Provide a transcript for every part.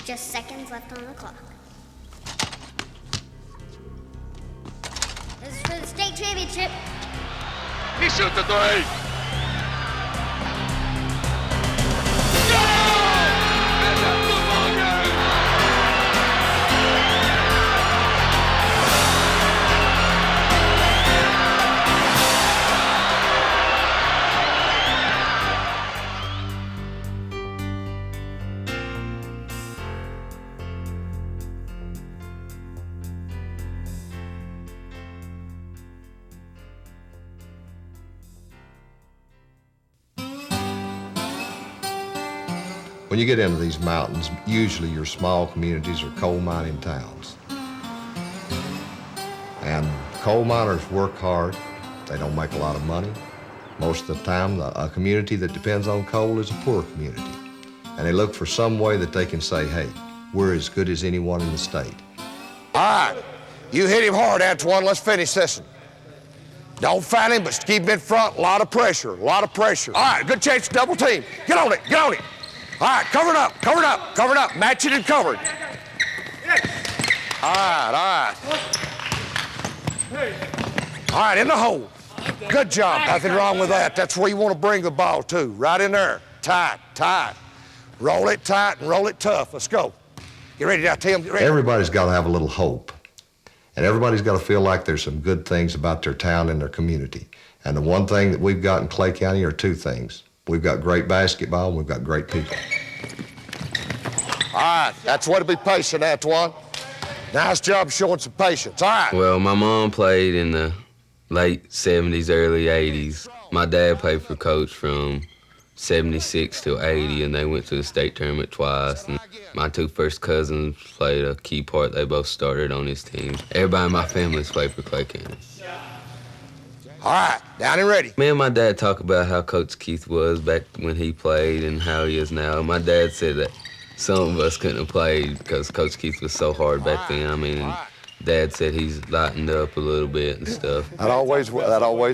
Just seconds left on the clock. This is for the state championship. He shoots the three. When you get into these mountains, usually your small communities are coal mining towns. And coal miners work hard. They don't make a lot of money. Most of the time, a community that depends on coal is a poor community. And they look for some way that they can say, hey, we're as good as anyone in the state. All right, you hit him hard, Antoine. Let's finish this one. Don't fight him, but keep him in front. A lot of pressure, a lot of pressure. All right, good chance to double team. Get on it, get on it. All right, covered up, covered up, covered up. Match it and covered. All right, all right. All right, in the hole. Good job, nothing wrong with that. That's where you want to bring the ball to, right in there. Tight, tight. Roll it tight and roll it tough. Let's go. Get ready now, Tim, get ready. Everybody's got to have a little hope. And everybody's got to feel like there's some good things about their town and their community. And the one thing that we've got in Clay County are two things. We've got great basketball and we've got great people. All right, that's the way to be patient, Antoine. Nice job showing some patience. All right. Well, my mom played in the late 70s, early 80s. My dad played for Coach from 76 till 80, and they went to the state tournament twice. And my two first cousins played a key part. They both started on his team. Everybody in my family's played for Clay County. All right, down and ready. Me and my dad talk about how Coach Keith was back when he played and how he is now. My dad said that some of us couldn't have played because Coach Keith was so hard back then. I mean, Dad said he's lightened up a little bit and stuff. That always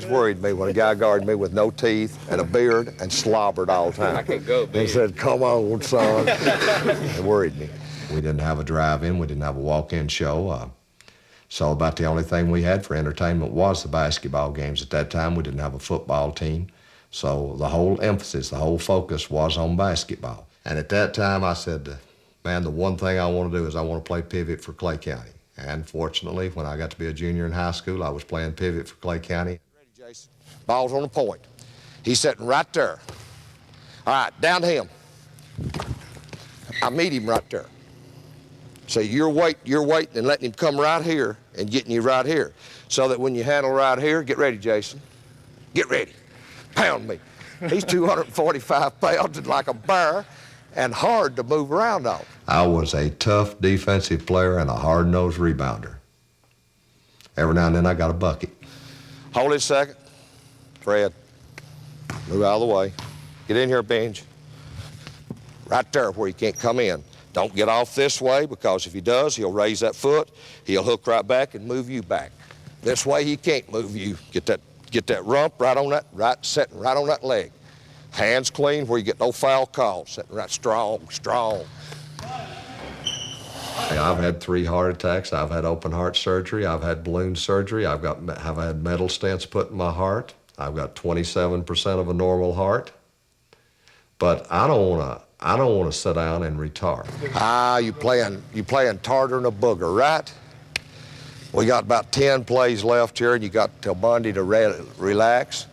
worried me when a guy guarded me with no teeth and a beard and slobbered all the time. I can't go, He said, come on, son. It worried me. We didn't have a drive-in. We didn't have a walk-in show. So about the only thing we had for entertainment was the basketball games. At that time, we didn't have a football team. So the whole emphasis, the whole focus was on basketball. And at that time, I said, man, the one thing I want to do is I want to play pivot for Clay County. And fortunately, when I got to be a junior in high school, I was playing pivot for Clay County. Ready, Jason. Ball's on the point. He's sitting right there. All right, down to him. I meet him right there. So you're waiting and letting him come right here and getting you right here. So that when you handle right here, get ready, Jason. Get ready. Pound me. He's 245 pounds and like a bear and hard to move around on. I was a tough defensive player and a hard-nosed rebounder. Every now and then I got a bucket. Hold it a second. Fred, move out of the way. Get in here, Benj. Right there where he can't come in. Don't get off this way because if he does, he'll raise that foot, he'll hook right back and move you back. This way he can't move you. Get that rump right on that, sitting right on that leg. Hands clean where you get no foul calls. Sitting right strong, strong. I've had 3 heart attacks. I've had open heart surgery. I've had balloon surgery. I've had metal stents put in my heart. I've got 27% of a normal heart. But I don't want to sit down and retire. You playing tartar and a booger, right? We got about 10 plays left here, and you got till Monday to relax.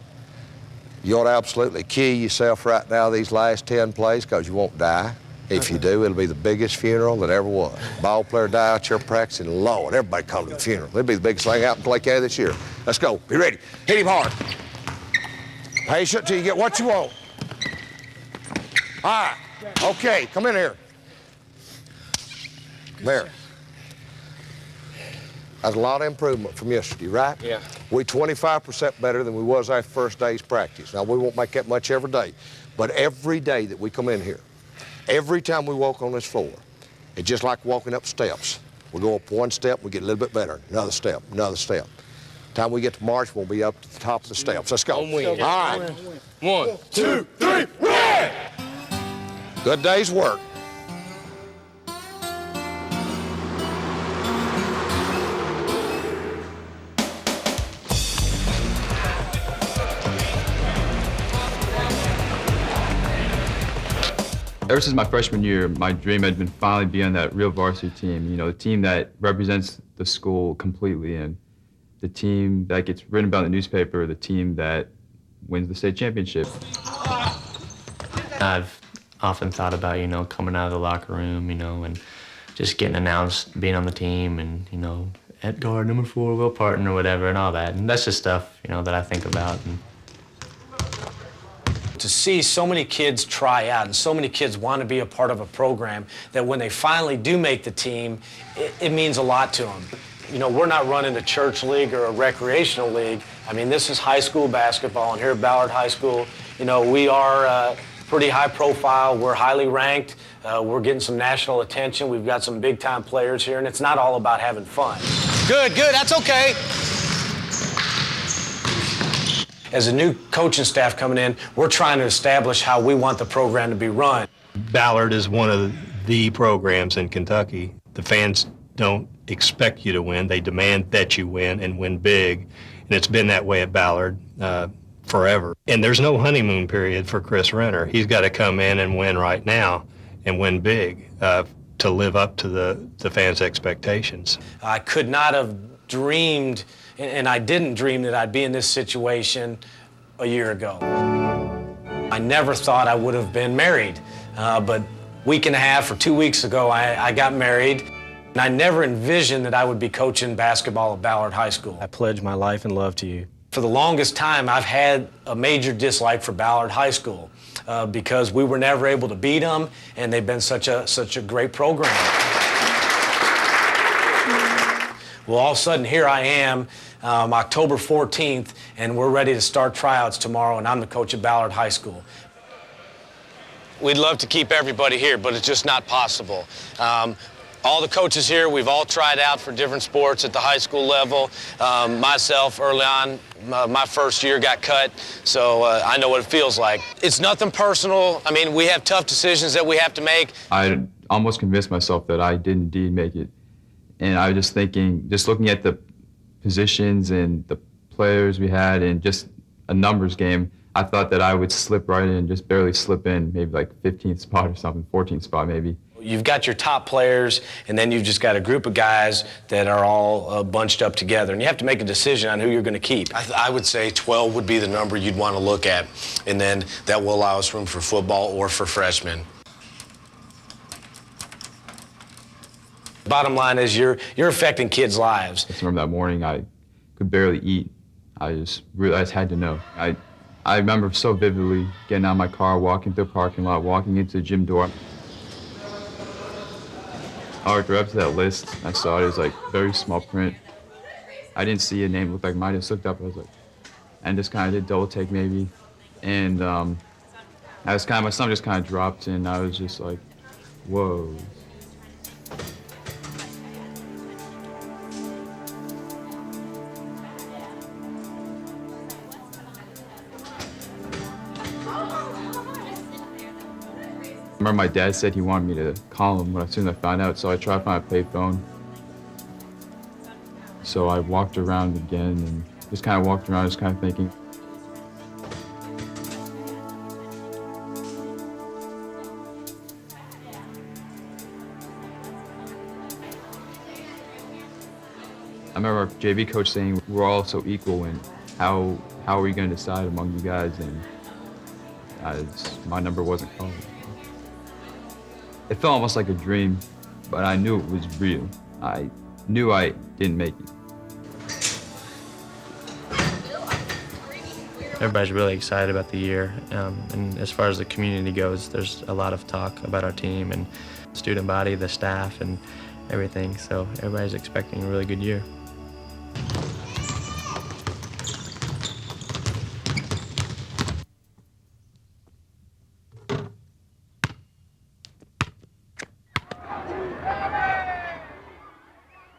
You ought to absolutely kill yourself right now these last 10 plays because you won't die. If you do, it'll be the biggest funeral that ever was. Ball player die out here practicing, Lord, everybody come to the funeral. It'll be the biggest thing out in Clay County this year. Let's go, be ready. Hit him hard. Patient till you get what you want. All right, okay, come in here. Come here. That's a lot of improvement from yesterday, right? Yeah. We're 25% better than we was our first day's practice. Now, we won't make that much every day, but every day that we come in here, every time we walk on this floor, it's just like walking up steps. We go up one step, we get a little bit better. Another step, another step. Time we get to March, we'll be up to the top of the steps. Let's go. All right. 1, 2, 3, win! Good day's work. Ever since my freshman year, my dream had been finally be on that real varsity team, the team that represents the school completely, and the team that gets written about in the newspaper, the team that wins the state championship. I've often thought about, coming out of the locker room, and just getting announced, being on the team, and, at guard number 4, Will Parton or whatever, and all that. And that's just stuff, that I think about. And to see so many kids try out and so many kids want to be a part of a program that when they finally do make the team, it means a lot to them. We're not running a church league or a recreational league. I mean, this is high school basketball, and here at Ballard High School, we are pretty high profile. We're highly ranked. We're getting some national attention. We've got some big-time players here, and it's not all about having fun. Good, that's okay. As a new coaching staff coming in, we're trying to establish how we want the program to be run. Ballard is one of the programs in Kentucky. The fans don't expect you to win. They demand that you win and win big. And it's been that way at Ballard forever. And there's no honeymoon period for Chris Renner. He's got to come in and win right now and win big to live up to the fans' expectations. I could not have dreamed, and I didn't dream that I'd be in this situation a year ago. I never thought I would have been married, but a week and a half or 2 weeks ago, I got married, and I never envisioned that I would be coaching basketball at Ballard High School. I pledge my life and love to you. For the longest time, I've had a major dislike for Ballard High School because we were never able to beat them, and they've been such a great program. Well, all of a sudden, here I am, October 14th, and we're ready to start tryouts tomorrow, and I'm the coach at Ballard High School. We'd love to keep everybody here, but it's just not possible. All the coaches here, we've all tried out for different sports at the high school level. Myself, early on, my first year got cut, so I know what it feels like. It's nothing personal. I mean, we have tough decisions that we have to make. I almost convinced myself that I did indeed make it. And I was just thinking, just looking at the positions and the players we had and just a numbers game, I thought that I would slip right in, just barely slip in, maybe like 15th spot or something, 14th spot maybe. You've got your top players, and then you've just got a group of guys that are all bunched up together, and you have to make a decision on who you're going to keep. I would say 12 would be the number you'd want to look at, and then that will allow us room for football or for freshmen. Bottom line is you're affecting kids' lives. I remember that morning I could barely eat. I just had to know. I remember so vividly getting out of my car, walking through the parking lot, walking into the gym door. I walked right up to that list. I saw it was like very small print. I didn't see a name look like mine. I just looked up. I was like, and just kind of did double take maybe, and my stomach just kind of dropped, and I was just like, whoa. I remember my dad said he wanted me to call him as soon as I found out, so I tried to find a payphone. So I walked around again and just kind of walked around, just kind of thinking. I remember our JV coach saying we're all so equal, and how are we going to decide among you guys? And my number wasn't called. It felt almost like a dream, but I knew it was real. I knew I didn't make it. everybody's really excited about the year. And as far as the community goes, there's a lot of talk about our team and student body, the staff, and everything. So everybody's expecting a really good year.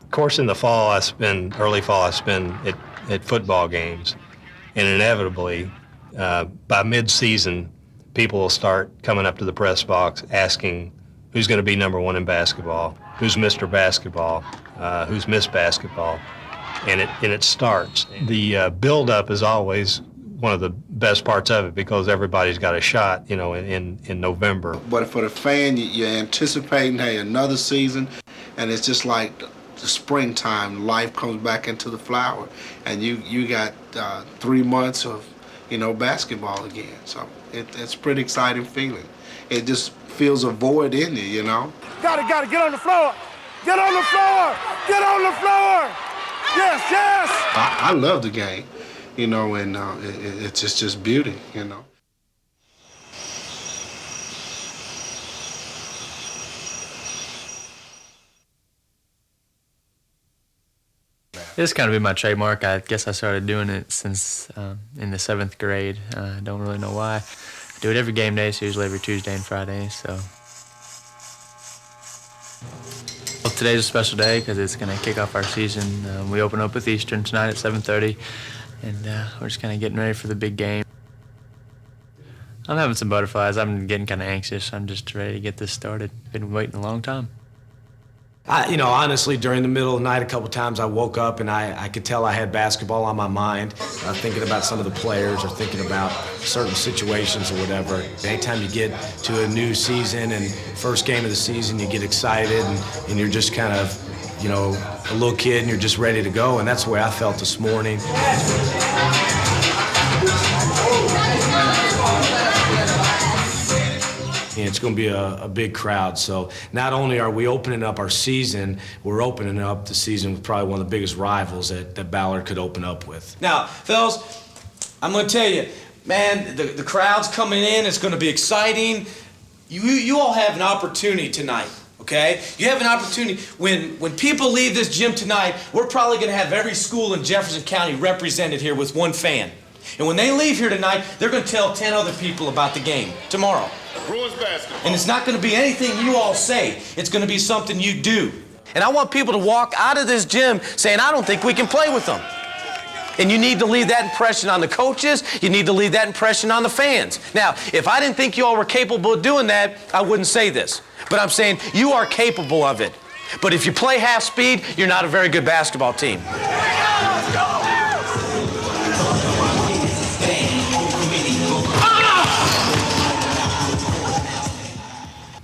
Of course, in the fall, early fall, I spend at football games. And inevitably, by mid-season, people will start coming up to the press box asking who's going to be number one in basketball, who's Mr. Basketball, who's Miss Basketball, and it starts. The build-up is always one of the best parts of it because everybody's got a shot, in November. But for the fan, you're anticipating, hey, another season, and it's just like the springtime, life comes back into the flower, and you got 3 months of, basketball again. So it's a pretty exciting feeling. It just fills a void in you, Got it, get on the floor. Get on the floor, get on the floor. Yes. I love the game, and it's just beauty, It's kind of been my trademark. I guess I started doing it since in the 7th grade. I don't really know why. I do it every game day, so usually every Tuesday and Friday. So well, today's a special day because it's going to kick off our season. We open up with Eastern tonight at 7:30, and we're just kind of getting ready for the big game. I'm having some butterflies. I'm getting kind of anxious. I'm just ready to get this started. Been waiting a long time. Honestly, during the middle of the night, a couple times I woke up and I could tell I had basketball on my mind. Thinking about some of the players or thinking about certain situations or whatever. Anytime you get to a new season and first game of the season, you get excited and you're just kind of, a little kid and you're just ready to go. And that's the way I felt this morning. It's going to be a big crowd, so not only are we opening up our season, we're opening up the season with probably one of the biggest rivals that Ballard could open up with. Now, fellas, I'm going to tell you, man, the crowd's coming in. It's going to be exciting. You all have an opportunity tonight, okay? You have an opportunity. When people leave this gym tonight, we're probably going to have every school in Jefferson County represented here with one fan. And when they leave here tonight, they're going to tell 10 other people about the game tomorrow. Bruins basketball. And it's not going to be anything you all say. It's going to be something you do. And I want people to walk out of this gym saying, I don't think we can play with them. And you need to leave that impression on the coaches. You need to leave that impression on the fans. Now, if I didn't think you all were capable of doing that, I wouldn't say this. But I'm saying you are capable of it. But if you play half speed, you're not a very good basketball team. Let's go!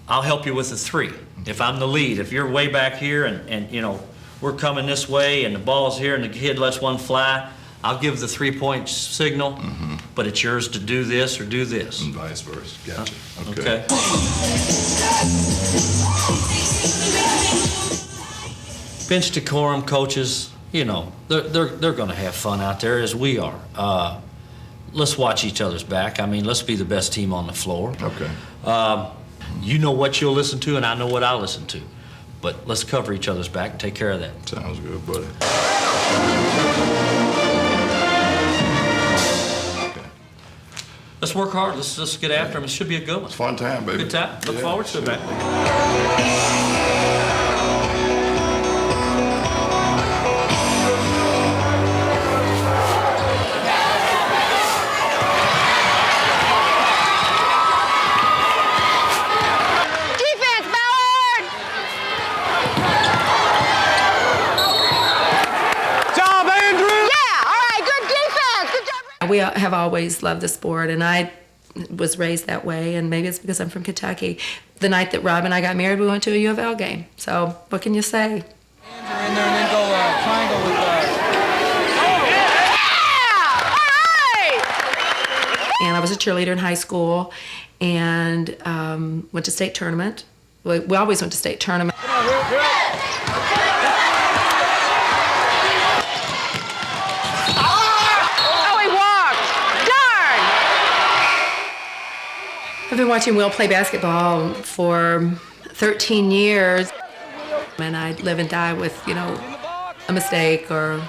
I'll help you with the 3. If I'm the lead, if you're way back here and we're coming this way and the ball's here and the kid lets one fly, I'll give the 3-point signal, but it's yours to do this or do this. And vice versa. Gotcha. Okay. Bench decorum, coaches, they're going to have fun out there as we are. Let's watch each other's back. Let's be the best team on the floor. Okay. You know what you'll listen to, and I know what I'll listen to. But let's cover each other's back and take care of that. Sounds good, buddy. Okay. Let's work hard. Let's just get after them. It should be a good one. It's a fun time, baby. Good time. Look forward to it, man. We have always loved the sport, and I was raised that way, and maybe it's because I'm from Kentucky. The night that Rob and I got married, we went to a U of L game. So what can you say? In there and then go triangle with And I was a cheerleader in high school and went to state tournament. We always went to state tournament. I've been watching Will play basketball for 13 years, and I live and die with, a mistake or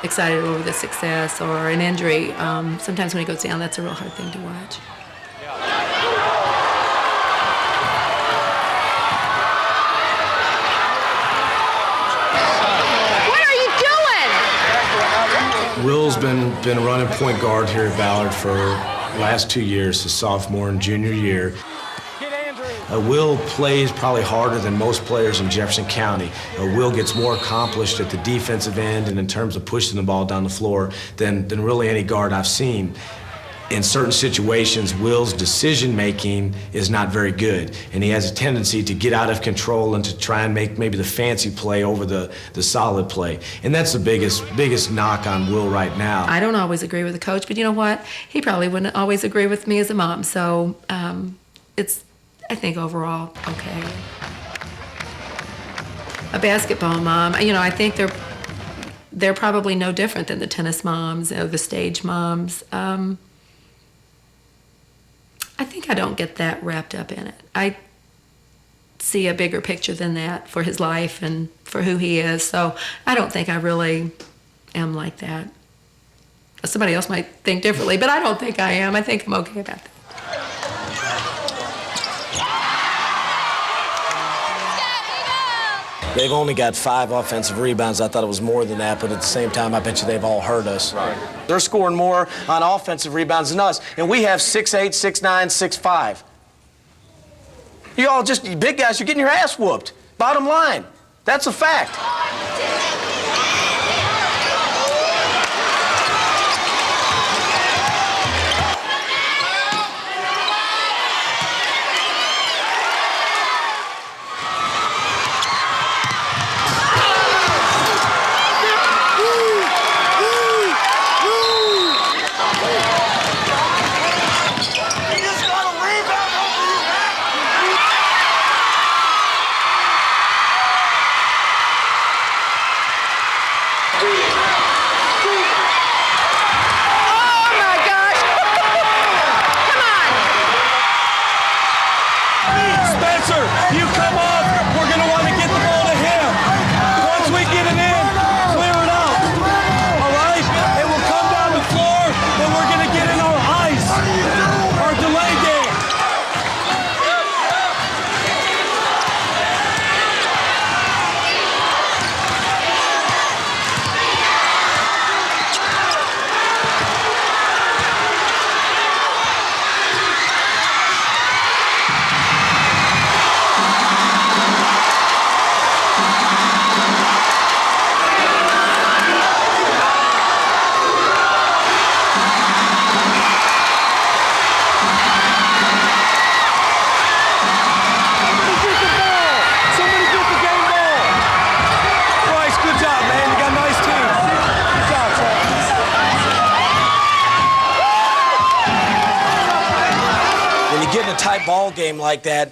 excited over the success or an injury. Sometimes when he goes down, that's a real hard thing to watch. What are you doing? Will's been running point guard here at Ballard for last 2 years, his sophomore and junior year. Will plays probably harder than most players in Jefferson County. Will gets more accomplished at the defensive end and in terms of pushing the ball down the floor than really any guard I've seen. In certain situations, Will's decision-making is not very good, and he has a tendency to get out of control and to try and make maybe the fancy play over the solid play. And that's the biggest knock on Will right now. I don't always agree with the coach, but you know what? He probably wouldn't always agree with me as a mom, so it's, I think, overall okay. A basketball mom, you know, I think they're probably no different than the tennis moms or the stage moms. I think I don't get that wrapped up in it. I see a bigger picture than that for his life and for who he is, so I don't think I really am like that. Somebody else might think differently, but I don't think I am. I think I'm okay about that. They've only got 5 offensive rebounds. I thought it was more than that, but at the same time, I bet you they've all hurt us. Right. They're scoring more on offensive rebounds than us, and we have 6'8", 6'9", 6'5". You all just, you big guys, you're getting your ass whooped. Bottom line. That's a fact. Ball game like that,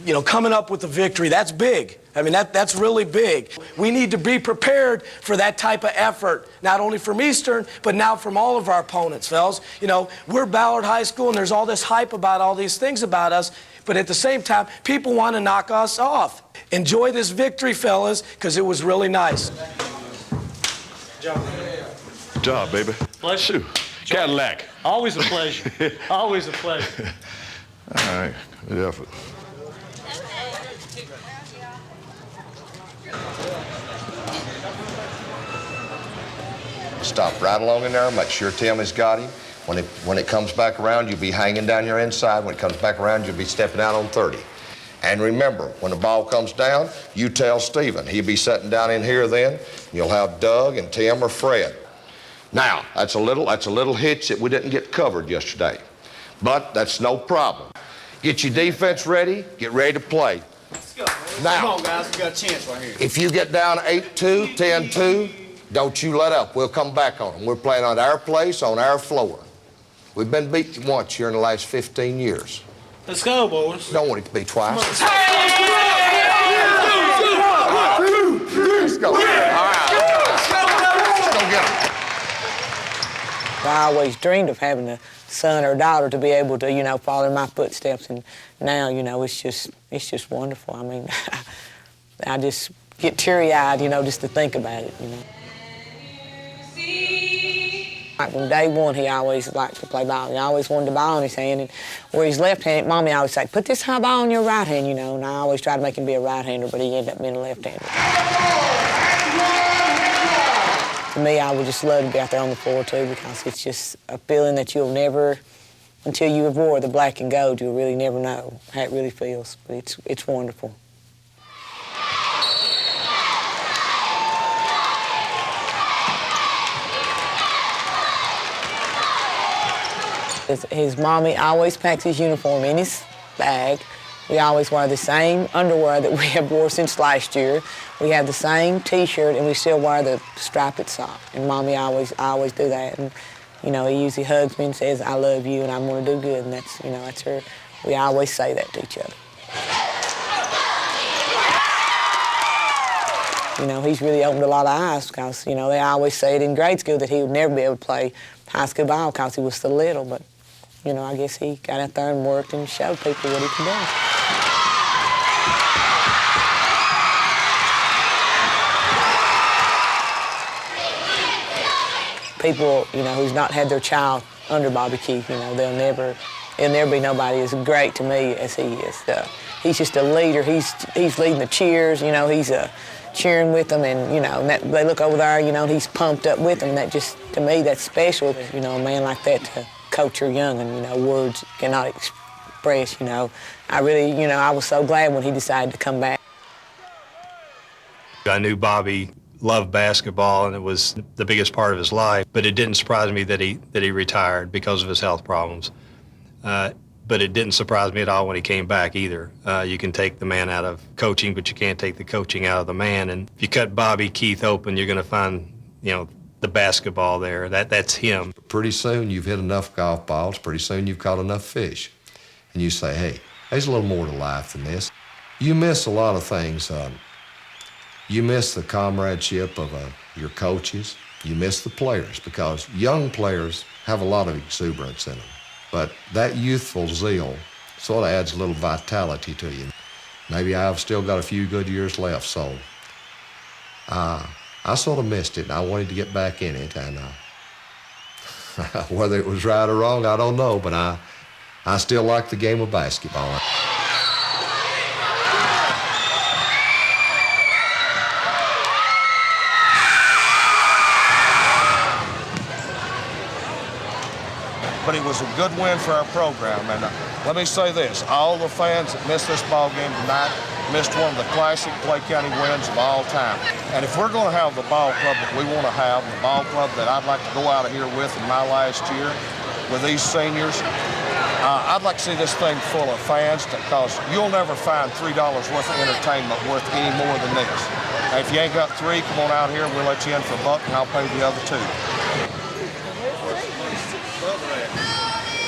you know, coming up with a victory, that's big. I mean, that's really big. We need to be prepared for that type of effort, not only from Eastern, but now from all of our opponents, fellas. You know, we're Ballard High School, and there's all this hype about all these things about us, but at the same time, people want to knock us off. Enjoy this victory, fellas, because it was really nice. Good job, baby. Pleasure. Cadillac. Always a pleasure. Always a pleasure. All right, good effort. Stop right along in there, make sure Tim has got him. When it comes back around, you'll be hanging down your inside. When it comes back around, you'll be stepping out on 30. And remember, when the ball comes down, you tell Stephen. He'll be sitting down in here then. You'll have Doug and Tim or Fred. Now, that's a little hitch that we didn't get covered yesterday. But that's no problem. Get your defense ready, get ready to play. Let's go. Now, come on, guys, we got a chance right here. If you get down 8-2, 10-2, don't you let up. We'll come back on them. We're playing on our place, on our floor. We've been beat once here in the last 15 years. Let's go, boys. Don't want it to be twice. Let's go. All right. Let's go get them. I always dreamed of having a son or daughter to be able to, you know, follow in my footsteps, and now, you know, it's just wonderful. I mean, I just get teary-eyed, you know, just to think about it, you know. Like from day one, he always liked to play ball. He always wanted the ball in his hand, and where he's left-handed, Mommy always say, put this high ball in your right hand, you know, and I always try to make him be a right-hander, but he ended up being a left-hander. For me, I would just love to be out there on the floor, too, because it's just a feeling that you'll never until you have wore the black and gold, you'll really never know how it really feels. But it's wonderful. His mommy always packs his uniform in his bag. We always wear the same underwear that we have wore since last year. We have the same T-shirt, and we still wear the striped sock. And Mommy always do that. And you know, he usually hugs me and says, "I love you, and I'm going to do good." And that's, you know, that's her. We always say that to each other. You know, he's really opened a lot of eyes because, you know, they always say it in grade school that he would never be able to play high school ball because he was so little. But you know, I guess he got out there and worked and showed people what he could do. People, you know, who's not had their child under Bobby Keith, you know, there'll never be nobody as great to me as he is. He's just a leader. He's leading the cheers, you know, he's cheering with them, and, you know, and that, they look over there, you know, and he's pumped up with them. And that just, to me, that's special, you know, a man like that to coach your young, and, you know, words cannot express, you know. I really, you know, I was so glad when he decided to come back. I knew Bobby loved basketball, and it was the biggest part of his life, but it didn't surprise me that he retired because of his health problems. But it didn't surprise me at all when he came back either. You can take the man out of coaching, but you can't take the coaching out of the man. And if you cut Bobby Keith open, you're going to find, you know, the basketball there. That's him. Pretty soon you've hit enough golf balls. Pretty soon you've caught enough fish. And you say, hey, there's a little more to life than this. You miss a lot of things. You miss the comradeship of your coaches. You miss the players, because young players have a lot of exuberance in them. But that youthful zeal sort of adds a little vitality to you. Maybe I've still got a few good years left, so I sort of missed it, and I wanted to get back in it. And whether it was right or wrong, I don't know, but I still like the game of basketball. But it was a good win for our program. And let me say this, all the fans that missed this ball game tonight missed one of the classic Clay County wins of all time. And if we're going to have the ball club that we want to have, the ball club that I'd like to go out of here with in my last year with these seniors, I'd like to see this thing full of fans, because you'll never find $3 worth of entertainment worth any more than this. And if you ain't got $3, come on out here, we'll let you in for $1 and I'll pay the other $2.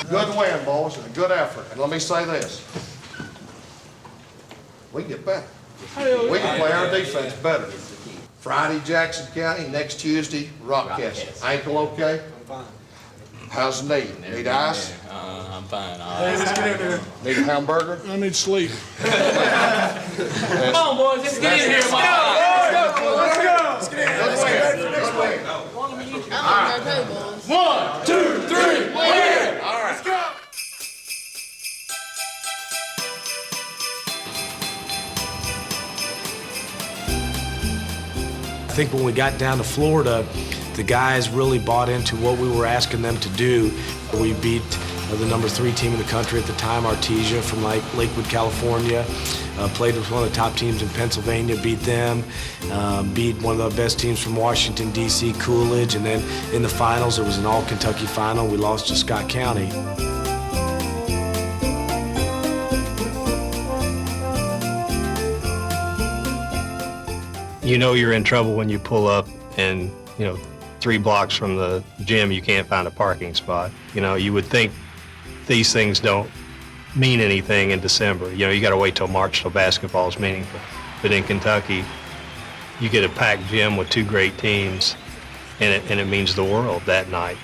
Good win, boys, and a good effort. And let me say this. We can get better. We can play our defense better. Friday, Jackson County. Next Tuesday, Rockcastle. Ankle okay? I'm fine. How's the knee? Need ice? I'm fine. Hey, let's get in here. Need a hamburger? I need sleep. Come on, boys. Let's get in here. Let's go. Let's get in here. Let's get in here. All right. 1, 2, 3, win! All right. Let's go. I think when we got down to Florida, the guys really bought into what we were asking them to do. We beat the number 3 team in the country at the time, Artesia from Lakewood, California. Played with one of the top teams in Pennsylvania, beat them. Beat one of the best teams from Washington, D.C., Coolidge. And then in the finals, it was an all-Kentucky final. We lost to Scott County. You know you're in trouble when you pull up and, you know, 3 blocks from the gym, you can't find a parking spot. You know, you would think these things don't mean anything in December. You know, you got to wait till March till basketball is meaningful. But in Kentucky, you get a packed gym with 2 great teams, and it means the world that night.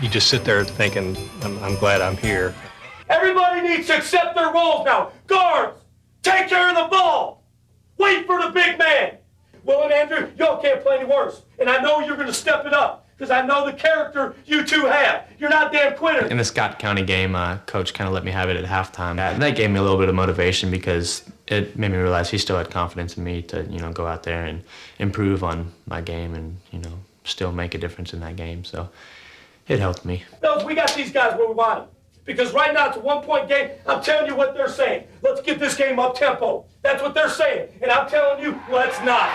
You just sit there thinking, I'm glad I'm here. Everybody needs to accept their roles now. Guards, take care of the ball. Wait for the big man. Will and Andrew, y'all can't play any worse. And I know you're going to step it up, because I know the character you two have. You're not damn quitters. In the Scott County game, Coach kind of let me have it at halftime. That gave me a little bit of motivation, because it made me realize he still had confidence in me to, you know, go out there and improve on my game and, you know, still make a difference in that game. So it helped me. No, we got these guys where we want them. Because right now it's a one-point game. I'm telling you what they're saying. Let's get this game up-tempo. That's what they're saying. And I'm telling you, let's not.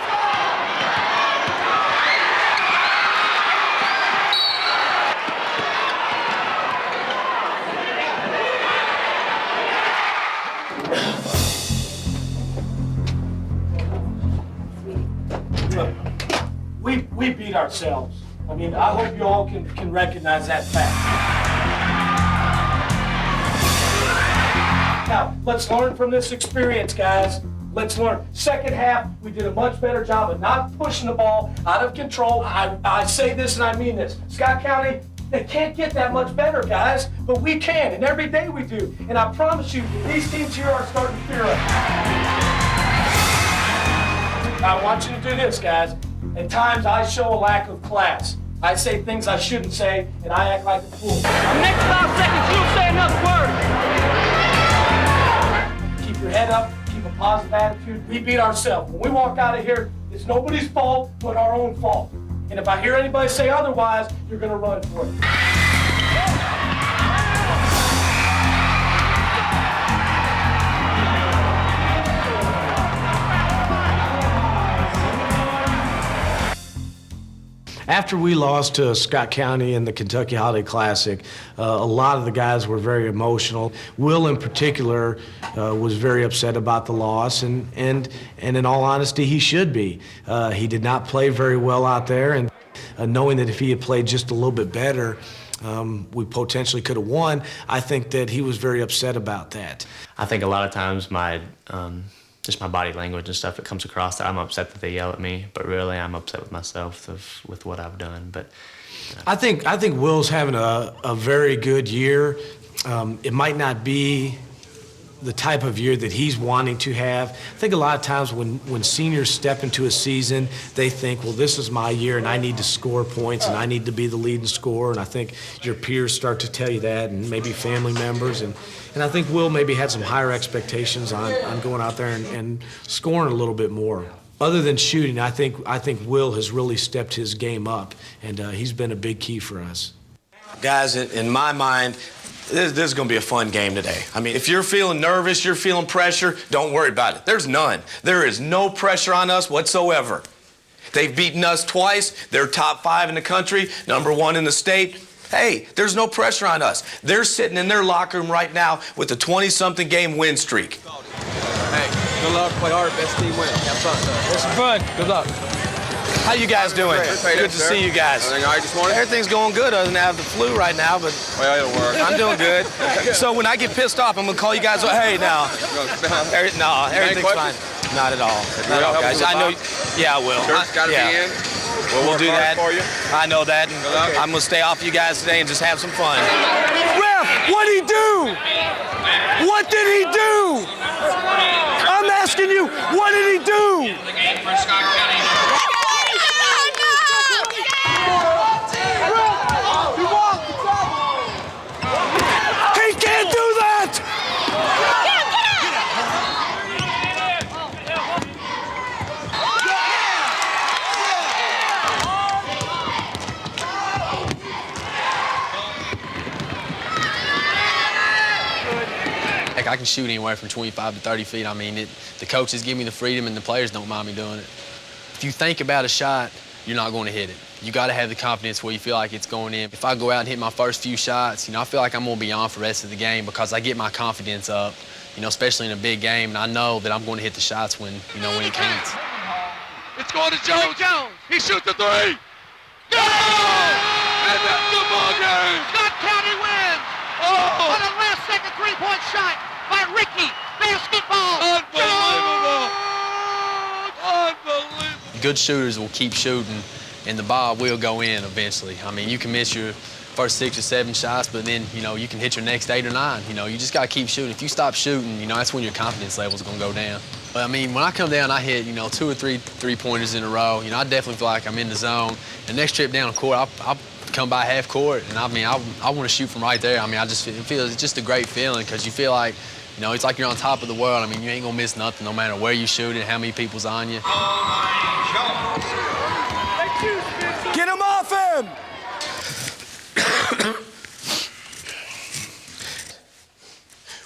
We beat ourselves. I mean, I hope you all can recognize that fact. Now, let's learn from this experience, guys. Let's learn. Second half, we did a much better job of not pushing the ball out of control. I say this and I mean this. Scott County, they can't get that much better, guys, but we can, and every day we do. And I promise you, these teams here are starting to fear us. I want you to do this, guys. At times, I show a lack of class. I say things I shouldn't say, and I act like a fool. Next 5 seconds, you don't say another word. Keep your head up, keep a positive attitude. We beat ourselves. When we walk out of here, it's nobody's fault but our own fault. And if I hear anybody say otherwise, you're going to run for it. After we lost to Scott County in the Kentucky Holiday Classic, a lot of the guys were very emotional. Will, in particular, was very upset about the loss, and in all honesty, he should be. He did not play very well out there, and knowing that if he had played just a little bit better, we potentially could have won, I think that he was very upset about that. I think a lot of times just my body language and stuff, it comes across that I'm upset that they yell at me, but really I'm upset with myself with what I've done. But I think Will's having a very good year. It might not be the type of year that he's wanting to have. I think a lot of times when seniors step into a season, they think, well, this is my year and I need to score points and I need to be the leading scorer. And I think your peers start to tell you that, and maybe family members. And I think Will maybe had some higher expectations on going out there and scoring a little bit more. Other than shooting, I think Will has really stepped his game up, and he's been a big key for us. Guys, in my mind, this is going to be a fun game today. I mean, if you're feeling nervous, you're feeling pressure, don't worry about it. There's none. There is no pressure on us whatsoever. They've beaten us twice. They're top 5 in the country, #1 in the state. Hey, there's no pressure on us. They're sitting in their locker room right now with a 20-something game win streak. Hey, good luck, play hard, best team win. Have fun. Have some fun. Good luck. How you guys doing? Good to see you guys. Everything all right this morning? Everything's going good other than I have the flu right now, but well, it'll work. I'm doing good. So when I get pissed off, I'm going to call you guys, hey, now. No, everything's fine. Not at all. Not at all, guys. I know, yeah, I will. Shirt's got to be in. We'll do that. For you. I know that. And I'm going to stay off you guys today and just have some fun. Ref, what'd he do? What did he do? I'm asking you, what did he do? He can't do that! Heck, I can shoot anywhere from 25 to 30 feet. I mean, the coaches give me the freedom and the players don't mind me doing it. If you think about a shot, you're not going to hit it. You got to have the confidence where you feel like it's going in. If I go out and hit my first few shots, I feel like I'm going to be on for the rest of the game because I get my confidence up, especially in a big game, and I know that I'm going to hit the shots when it counts. It's going to Jones. He shoots the 3. Go! And that's the ball game. Scott County wins. Oh! On a last-second three-point shot by Ricky. Basketball. Unbelievable. Unbelievable. Good shooters will keep shooting, and the ball will go in eventually. I mean, you can miss your first 6 or 7 shots, but then, you can hit your next 8 or 9. You just got to keep shooting. If you stop shooting, that's when your confidence level is going to go down. But, I mean, when I come down, I hit, 2 or 3 three-pointers in a row. I definitely feel like I'm in the zone. The next trip down the court, I'll come by half court, and I want to shoot from right there. I mean, it's just a great feeling because you feel like, it's like you're on top of the world. I mean, you ain't going to miss nothing no matter where you shoot it, how many people's on you. Get him off him!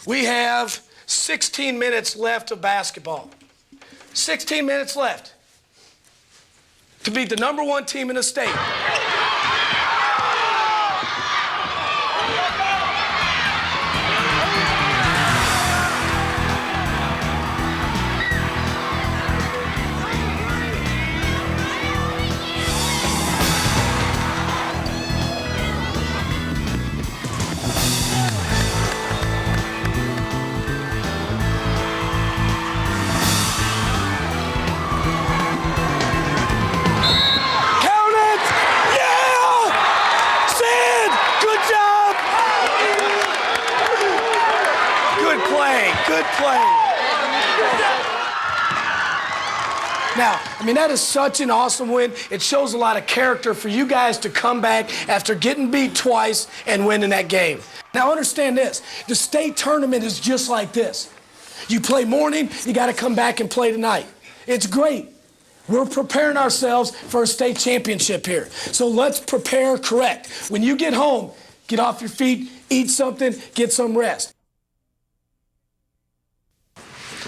We have 16 minutes left of basketball. 16 minutes left to beat the #1 team in the state. Now, I mean, that is such an awesome win. It shows a lot of character for you guys to come back after getting beat twice and winning that game. Now, understand this. The state tournament is just like this. You play morning, you got to come back and play tonight. It's great. We're preparing ourselves for a state championship here. So let's prepare correct. When you get home, get off your feet, eat something, get some rest.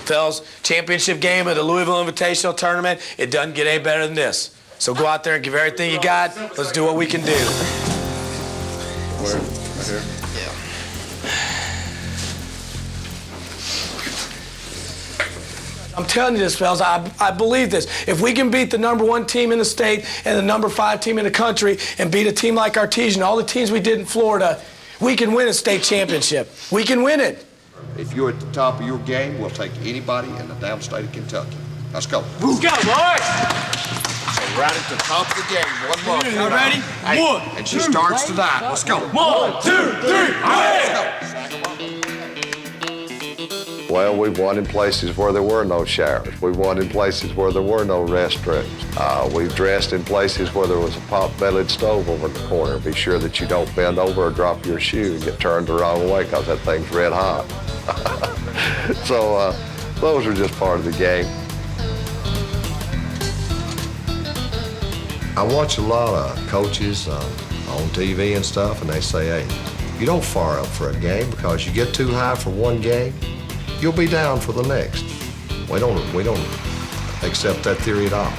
Fellas, championship game of the Louisville Invitational Tournament, it doesn't get any better than this. So go out there and give everything you got. Let's do what we can do. Where? Right here? Yeah. I'm telling you this, fellas, I believe this. If we can beat the #1 team in the state and the #5 team in the country and beat a team like Artesian, all the teams we did in Florida, we can win a state championship. We can win it. If you're at the top of your game, we'll take anybody in the damn state of Kentucky. Let's go. Let's go, boys! So right at the top of the game, one more. You ready? Hey, One, and she two, starts tonight. Let's go. 1, 2, 3, let's go. Well, we've won in places where there were no showers. We've won in places where there were no restrooms. We've dressed in places where there was a pot-bellied stove over in the corner. Be sure that you don't bend over or drop your shoe and get turned the wrong way because that thing's red hot. So those are just part of the game. I watch a lot of coaches on TV and stuff, and they say, hey, you don't fire up for a game because you get too high for one game, you'll be down for the next. We don't accept that theory at all.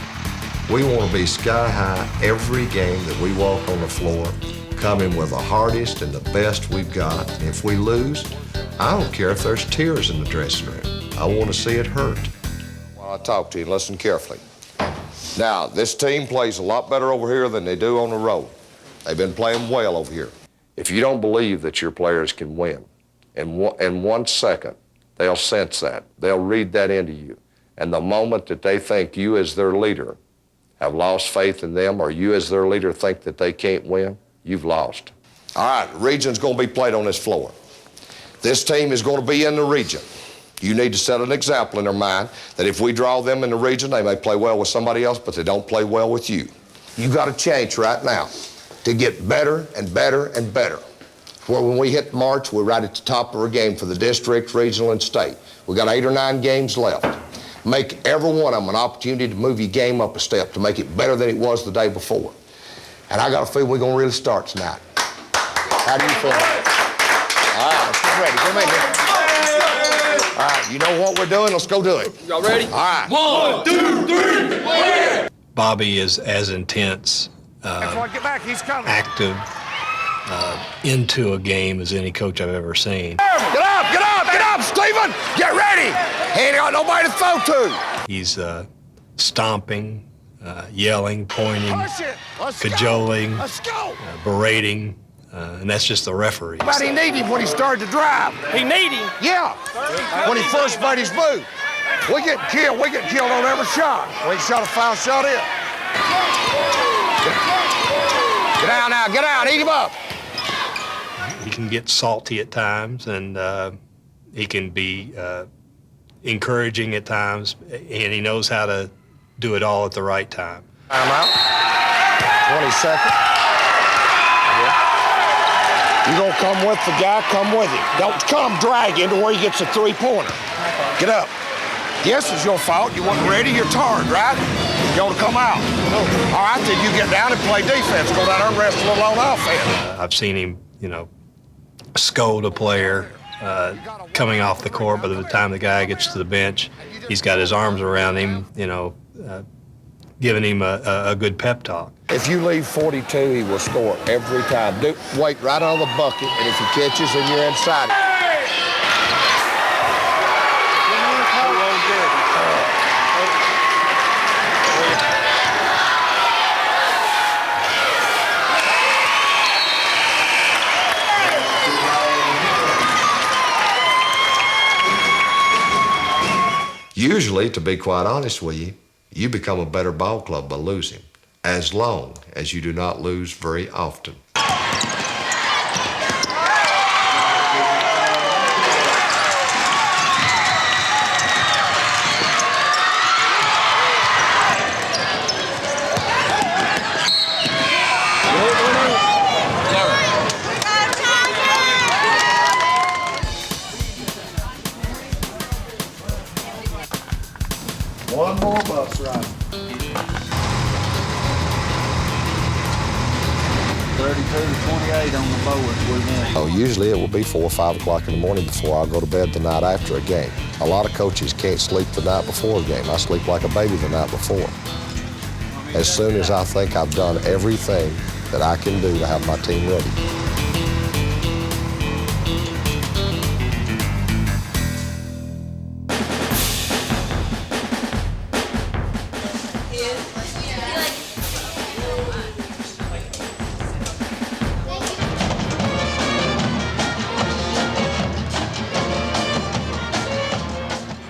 We want to be sky high every game that we walk on the floor, come in with the hardest and the best we've got. And if we lose, I don't care if there's tears in the dressing room. I want to see it hurt. While I talk to you, listen carefully. Now, this team plays a lot better over here than they do on the road. They've been playing well over here. If you don't believe that your players can win, in 1 second, they'll sense that. They'll read that into you. And the moment that they think you as their leader have lost faith in them, or you as their leader think that they can't win, you've lost. All right, the region's going to be played on this floor. This team is going to be in the region. You need to set an example in their mind that if we draw them in the region, they may play well with somebody else, but they don't play well with you. You got to change right now to get better and better and better. Where when we hit March, we're right at the top of our game for the district, regional, and state. We got 8 or 9 games left. Make every one of them an opportunity to move your game up a step, to make it better than it was the day before. And I got a feeling we're going to really start tonight. How do you feel about it? All right, let's get ready. Come in here. All right, you know what we're doing? Let's go do it. Y'all ready? All right. 1, 2, 3, yeah! Bobby is as intense, Get back, he's coming. active, into a game as any coach I've ever seen. Get up, Stephen! Get ready! He ain't got nobody to throw to. He's stomping, yelling, pointing, cajoling, berating, and that's just the referee. But he needed him when he started to drive. He need him? Yeah, when he first made his move. We get killed on every shot. We shot a foul shot in. Get down now, get out, eat him up. He can get salty at times, and he can be encouraging at times, and he knows how to do it all at the right time. Time out. 20 seconds. You gonna come with the guy, come with him. Don't come drag him to where he gets a three-pointer. Get up. Yes, it's your fault. You weren't ready, you're tired, right? You want to come out. All right, then you get down and play defense. Go down there and rest a little on offense. I've seen him, scold a player, coming off the court, but by the time the guy gets to the bench, he's got his arms around him, giving him a good pep talk. If you leave 42, he will score every time. Wait right on the bucket, and if he catches, then you're inside it. Usually, to be quite honest with you, you become a better ball club by losing, as long as you do not lose very often. One more bus ride. 32-28 on the board. Oh, usually it will be 4 or 5 o'clock in the morning before I go to bed the night after a game. A lot of coaches can't sleep the night before a game. I sleep like a baby the night before. As soon as I think I've done everything that I can do to have my team ready.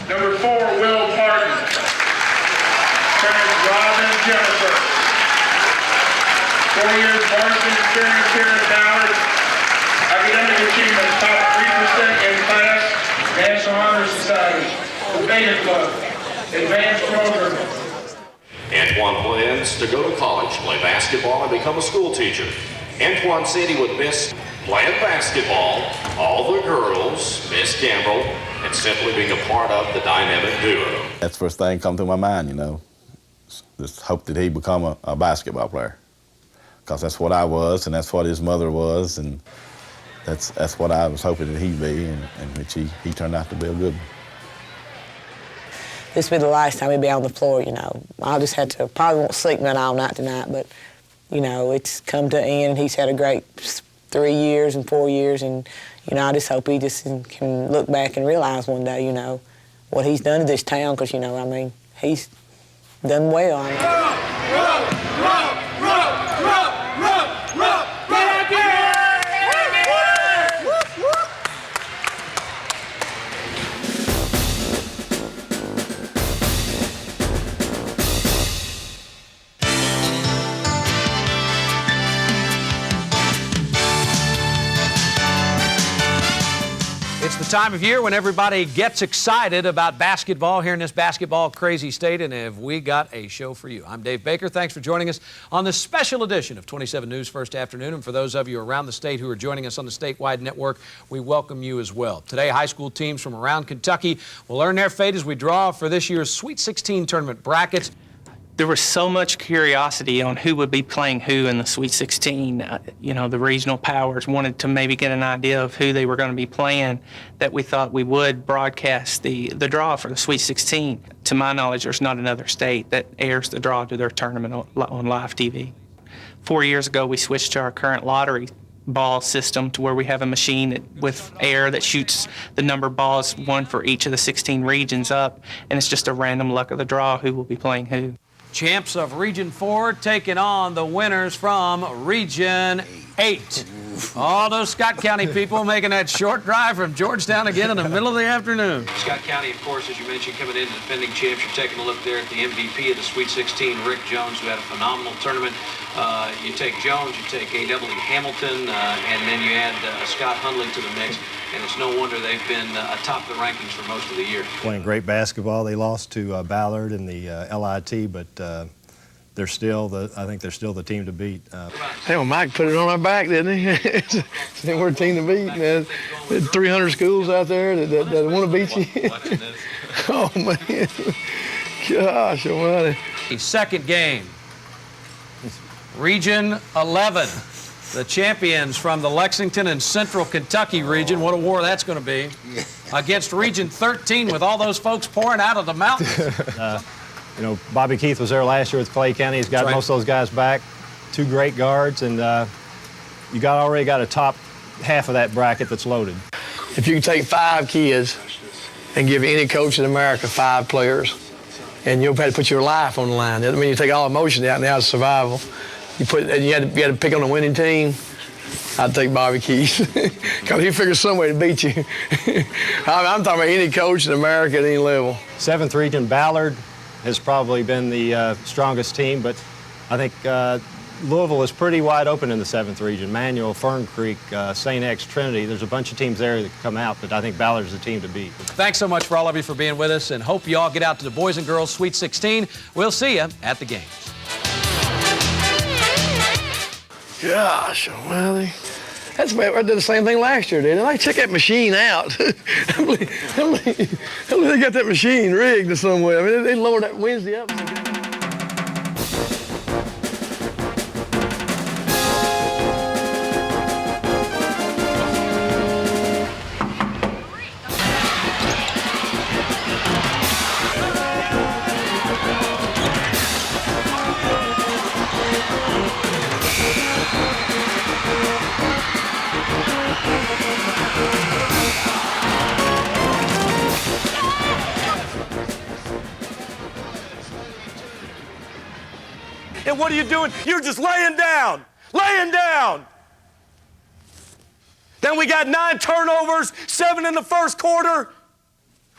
Number 4, Will Parton. Parents Robin Jennifer. 4 years varsity experience here at Ballard. Academic achievement, top 3% in class. National Honor Society. Beta Club. Advanced program. Antoine plans to go to college, play basketball, and become a school teacher. Antoine said he would miss playing basketball, all the girls, Miss Gamble, and simply being a part of the dynamic duo. That's the first thing come through my mind, Just hope that he become a basketball player. Because that's what I was, and that's what his mother was, and that's what I was hoping that he'd be, and which he turned out to be a good one. This will be the last time he'll be on the floor, I'll just have to, probably won't sleep none all night tonight, but, it's come to an end. He's had a great 3 years and 4 years, and, I just hope he just can look back and realize one day, what he's done to this town, because, he's done well. It's the time of year when everybody gets excited about basketball here in this basketball crazy state, and we got a show for you. I'm Dave Baker. Thanks for joining us on this special edition of 27 News First Afternoon. And for those of you around the state who are joining us on the statewide network, we welcome you as well. Today, high school teams from around Kentucky will learn their fate as we draw for this year's Sweet 16 tournament brackets. There was so much curiosity on who would be playing who in the Sweet 16. The regional powers wanted to maybe get an idea of who they were going to be playing, that we thought we would broadcast the draw for the Sweet 16. To my knowledge, there's not another state that airs the draw to their tournament on live TV. 4 years ago, we switched to our current lottery ball system to where we have a machine with air that shoots the number balls, one for each of the 16 regions up, and it's just a random luck of the draw who will be playing who. Champs of Region 4 taking on the winners from Region 8. All those Scott County people making that short drive from Georgetown again in the middle of the afternoon. Scott County, of course, as you mentioned, coming in defending champs. You're taking a look there at the MVP of the Sweet 16, Rick Jones, who had a phenomenal tournament. You take Jones, you take A.W. Hamilton, and then you add Scott Hundley to the mix. And it's no wonder they've been atop the rankings for most of the year. Playing great basketball. They lost to Ballard in the LIT, but I think they're still the team to beat. Hell, Mike put it on our back, didn't he? We're a team to beat. Man. 300 schools out there that want to beat you. Oh, man. Gosh almighty. The second game, Region 11. The champions from the Lexington and Central Kentucky region. What a war that's going to be. Against Region 13 with all those folks pouring out of the mountains. You know, Bobby Keith was there last year with Clay County. He's got most of those guys back. 2 great guards, and you already got a top half of that bracket that's loaded. If you can take 5 kids and give any coach in America 5 players, and you'll have to put your life on the line. I mean, you take all emotion out, now it's survival. You had to pick on a winning team. I'd take Bobby Keith because he figures some way to beat you. I'm talking about any coach in America at any level. 7th region, Ballard has probably been the strongest team, but I think Louisville is pretty wide open in the 7th region. Manual, Fern Creek, St. X, Trinity. There's a bunch of teams there that come out, but I think Ballard's the team to beat. Thanks so much for all of you for being with us, and hope you all get out to the boys and girls Sweet 16. We'll see you at the games. Gosh, well, I did the same thing last year, didn't I? Check that machine out. I believe they got that machine rigged or some way. I mean, they lowered that Wednesday up. And what are you doing? You're just laying down. Then we got 9 turnovers, 7 in the first quarter.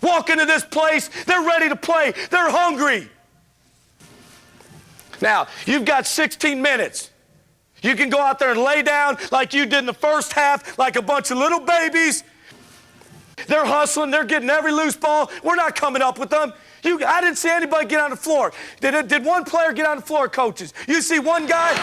Walk into this place, they're ready to play. They're hungry. Now, you've got 16 minutes. You can go out there and lay down like you did in the first half, like a bunch of little babies. They're hustling, they're getting every loose ball. We're not coming up with them. I didn't see anybody get on the floor. Did one player get on the floor, coaches? You see one guy?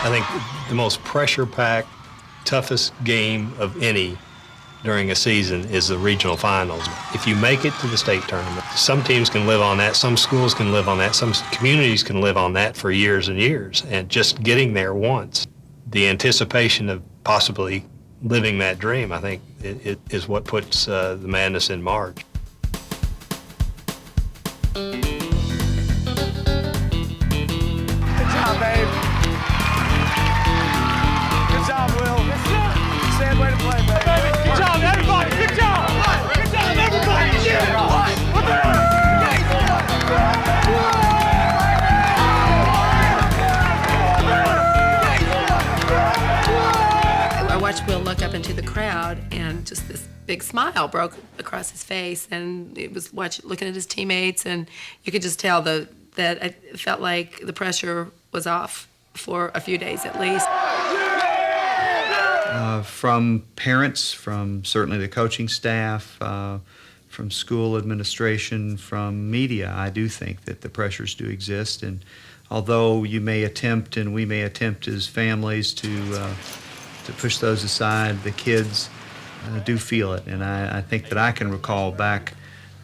I think the most pressure-packed, toughest game of any during a season is the regional finals. If you make it to the state tournament, some teams can live on that, some schools can live on that, some communities can live on that for years and years. And just getting there once, the anticipation of possibly living that dream, I think, it is what puts the madness in March. Good job, babe. Good job, Will. Stand way to play, babe. Good job, everybody. Good job. Good job, everybody. I watched Will look up into the crowd, and just this big smile broke across his face, and it was looking at his teammates, and you could just tell that it felt like the pressure was off for a few days at least. From parents, from certainly the coaching staff, from school administration, from media, I do think that the pressures do exist. And although you may attempt, and we may attempt as families to push those aside, the kids do feel it. And I think that I can recall back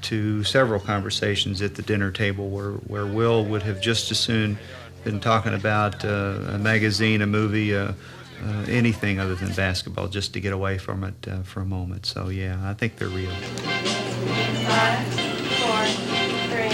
to several conversations at the dinner table where Will would have just as soon been talking about a magazine, a movie, anything other than basketball, just to get away from it for a moment. So yeah, I think they're real. 5, 4, 3,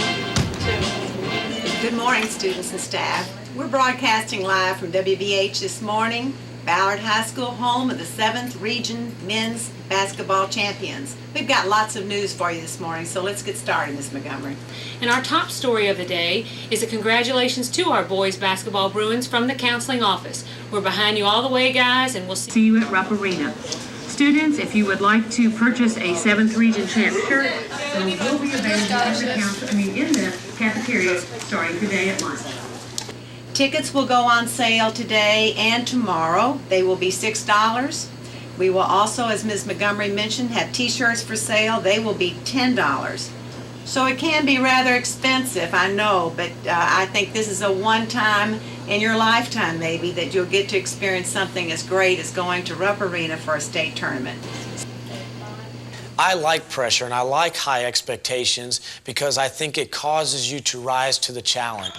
2. Good morning, students and staff. We're broadcasting live from WVH this morning, Ballard High School, home of the 7th Region Men's Basketball Champions. We've got lots of news for you this morning, so let's get started, Ms. Montgomery. And our top story of the day is a congratulations to our boys basketball Bruins from the counseling office. We're behind you all the way, guys, and we'll see you at Rupp Arena. Students, if you would like to purchase a 7th Region Champ shirt, those will be available in the cafeteria starting today at lunch. Tickets will go on sale today and tomorrow. They will be $6. We will also, as Ms. Montgomery mentioned, have t-shirts for sale. They will be $10. So it can be rather expensive, I know, but I think this is a one-time in your lifetime maybe that you'll get to experience something as great as going to Rupp Arena for a state tournament. I like pressure and I like high expectations because I think it causes you to rise to the challenge.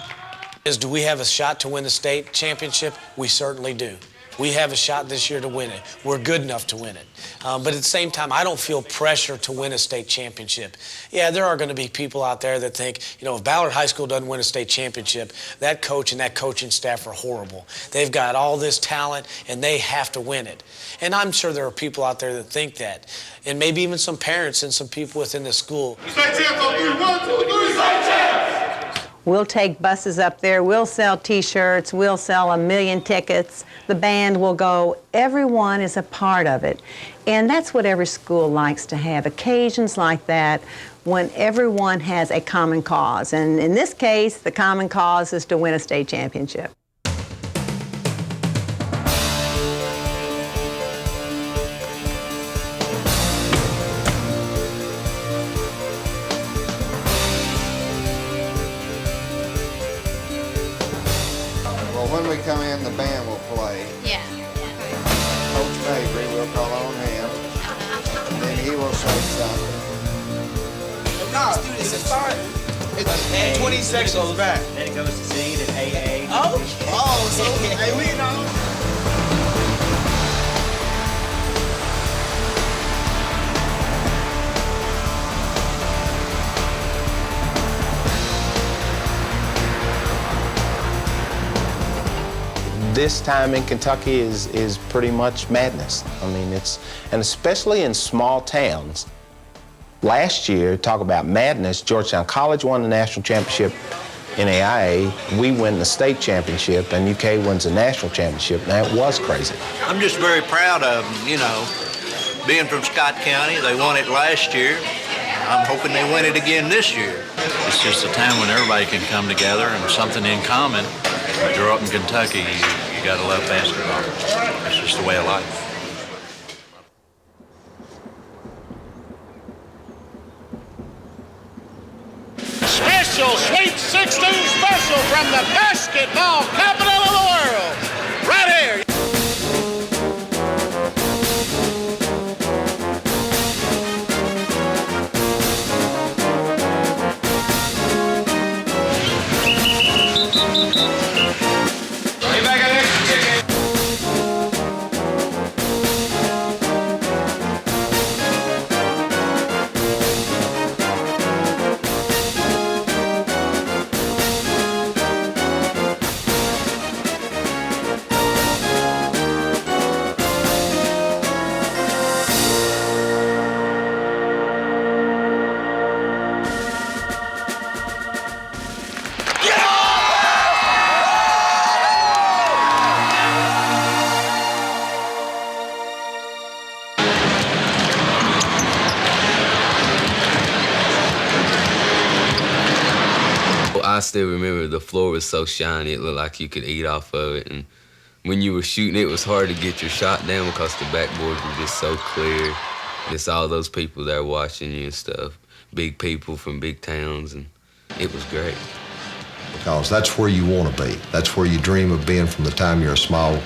Do we have a shot to win the state championship? We certainly do. We have a shot this year to win it. We're good enough to win it. But at the same time, I don't feel pressure to win a state championship. Yeah, there are going to be people out there that think, if Ballard High School doesn't win a state championship, that coach and that coaching staff are horrible. They've got all this talent, and they have to win it. And I'm sure there are people out there that think that, and maybe even some parents and some people within the school. State champs on 3, 1, 2, 3, state champs! We'll take buses up there, we'll sell T-shirts, we'll sell 1 million tickets, the band will go, everyone is a part of it. And that's what every school likes to have, occasions like that when everyone has a common cause. And in this case, the common cause is to win a state championship. When we come in, the band will play. Yeah. Coach Mabry will call on him. And then he will say something. No, it's a start. It's 20 seconds on the back. Then it goes to C, then AA. Oh, so hey, we know. This time in Kentucky is pretty much madness. I mean, and especially in small towns. Last year, talk about madness, Georgetown College won the national championship in AIA. We win the state championship, and UK wins the national championship. That was crazy. I'm just very proud of them, being from Scott County. They won it last year. I'm hoping they win it again this year. It's just a time when everybody can come together and something in common. If you grew up in Kentucky, you gotta love basketball. It's just the way of life. Special Sweet 16 special from the basketball capital of the world. Right here. I still remember the floor was so shiny, it looked like you could eat off of it. And when you were shooting, it was hard to get your shot down because the backboards were just so clear. It's all those people there watching you and stuff. Big people from big towns, and it was great. Because that's where you want to be. That's where you dream of being from the time you're a small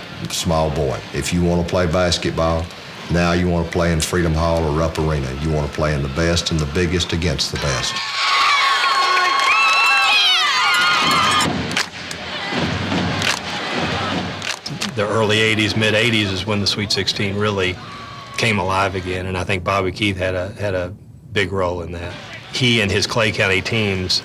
boy. If you want to play basketball, now you want to play in Freedom Hall or Rupp Arena. You want to play in the best and the biggest against the best. The early 80s, mid 80s is when the Sweet 16 really came alive again, and I think Bobby Keith had a big role in that. He and his Clay County teams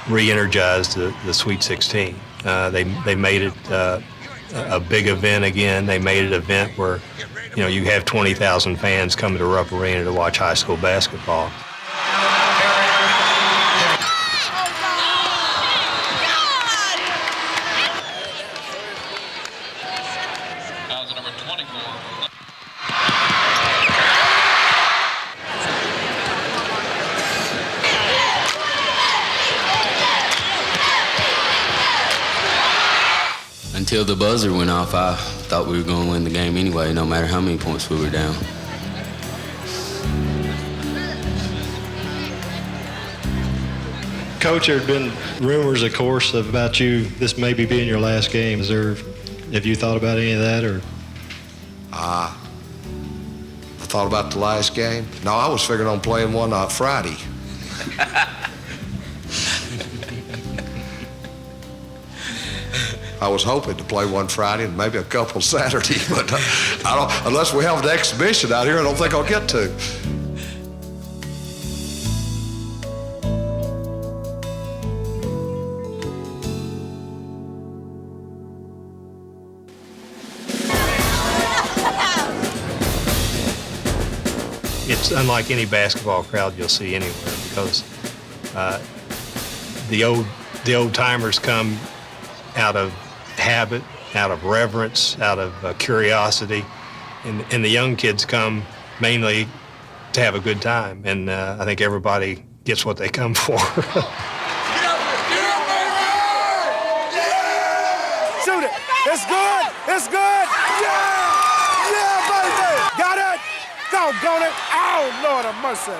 re-energized the Sweet 16. They made it a big event again. They made it an event where you have 20,000 fans coming to Rupp Arena to watch high school basketball. Until the buzzer went off, I thought we were going to win the game anyway, no matter how many points we were down. Coach, there have been rumors, of course, about you this maybe being your last game. Have you thought about any of that, or? I thought about the last game. No, I was figuring on playing one Friday. I was hoping to play one Friday and maybe a couple Saturday, but unless we have an exhibition out here, I don't think I'll get to. It's unlike any basketball crowd you'll see anywhere because the old timers come out of habit, out of reverence, out of curiosity, and the young kids come mainly to have a good time. And I think everybody gets what they come for. Shoot it! It's good! It's good! Yeah! Yeah, baby! Got it! Doggone it! Oh, Lord have mercy!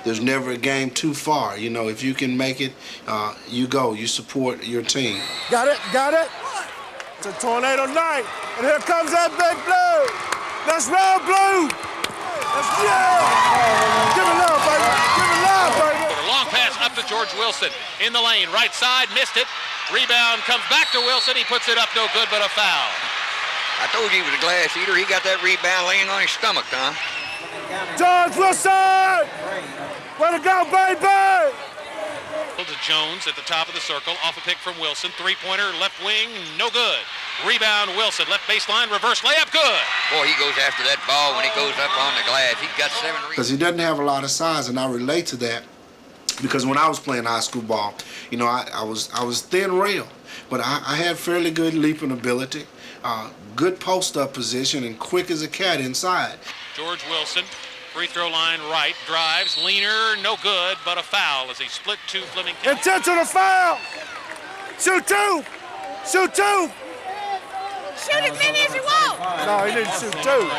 There's never a game too far. You know, if you can make it, you go. You support your team. Got it! Got it! It's a tornado night, and here comes that big blue! Let's roll, blue! Let's Give it love, baby! Give it love, baby! Long pass up to George Wilson. In the lane, right side, missed it. Rebound comes back to Wilson. He puts it up, no good, but a foul. I told you he was a glass eater. He got that rebound laying on his stomach, Tom. George Wilson! Way to go, baby! To Jones at the top of the circle, off a pick from Wilson. Three-pointer, left wing, no good. Rebound, Wilson, left baseline, reverse layup, good. Boy, he goes after that ball when he goes up on the glass. He's got 7 rebounds. Because he doesn't have a lot of size, and I relate to that. Because when I was playing high school ball, you know, I was thin rail, but I had fairly good leaping ability, good post-up position, and quick as a cat inside. George Wilson, free throw line right, drives, leaner, no good, but a foul as he split two Fleming. Intentional foul! Shoot two! Shoot two! Shoot as many as you want! No, he didn't shoot two.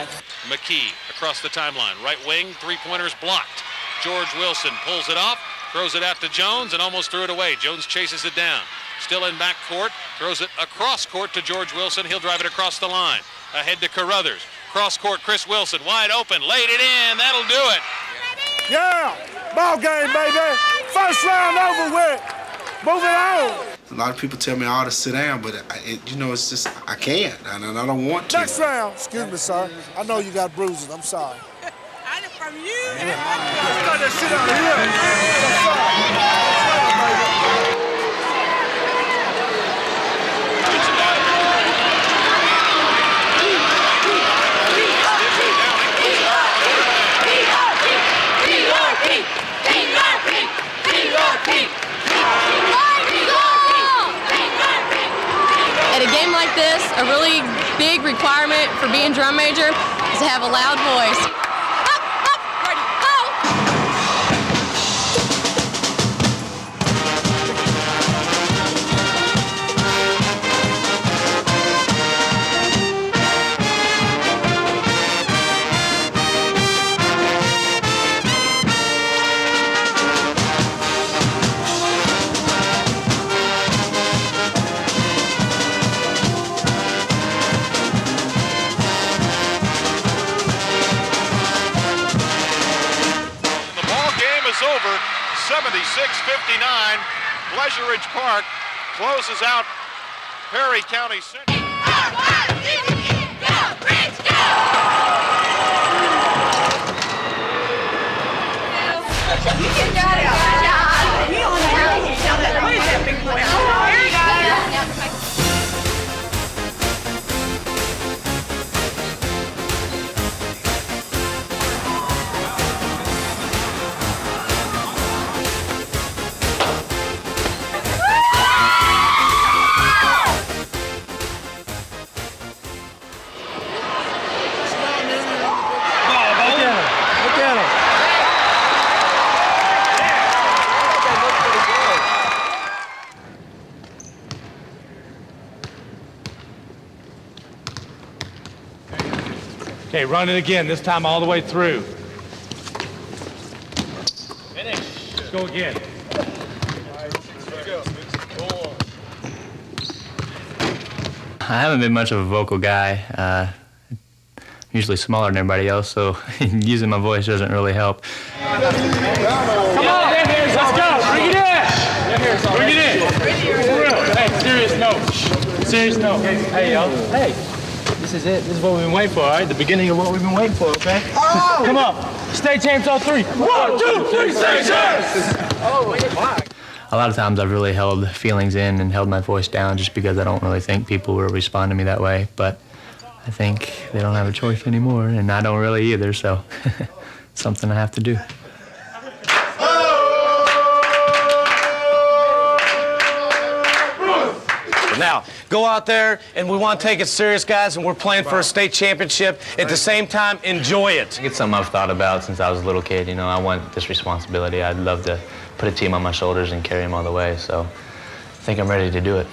McKee across the timeline, right wing, three-pointers blocked. George Wilson pulls it off, throws it out to Jones, and almost threw it away. Jones chases it down. Still in back court, throws it across court to George Wilson. He'll drive it across the line. Ahead to Carruthers. Cross court, Chris Wilson, wide open, laid it in, that'll do it. Yeah, ball game, baby. First round over with. Moving on. A lot of people tell me I ought to sit down, but you know, it's just, I can't, and I don't want to. Next round. Excuse me, sir. I know you got bruises. I'm sorry. I did from you. Let's cut that shit out of here. At a game like this, a really big requirement for being drum major is to have a loud voice. Over 76-59. Pleasure Ridge Park closes out Perry County Central. Okay, run it again, this time all the way through. Finish. go again. I haven't been much of a vocal guy. I'm usually smaller than everybody else, so using my voice doesn't really help. Come on, let's go. Bring it in. Bring it in. For real. Hey, serious note. Serious note. Hey, y'all. Hey, this is it. This is what we've been waiting for, all right? The beginning of what we've been waiting for, okay? Oh! Come on. State champs on 3. 1, 2, 3, state champs! Oh, my. A lot of times I've really held feelings in and held my voice down just because I don't really think people will respond to me that way. But I think they don't have a choice anymore, and I don't really either, so it's something I have to do. Now, go out there, and we want to take it serious, guys, and we're playing for a state championship. At the same time, enjoy it. It's something I've thought about since I was a little kid. You know, I want this responsibility. I'd love to put a team on my shoulders and carry them all the way, so I think I'm ready to do it.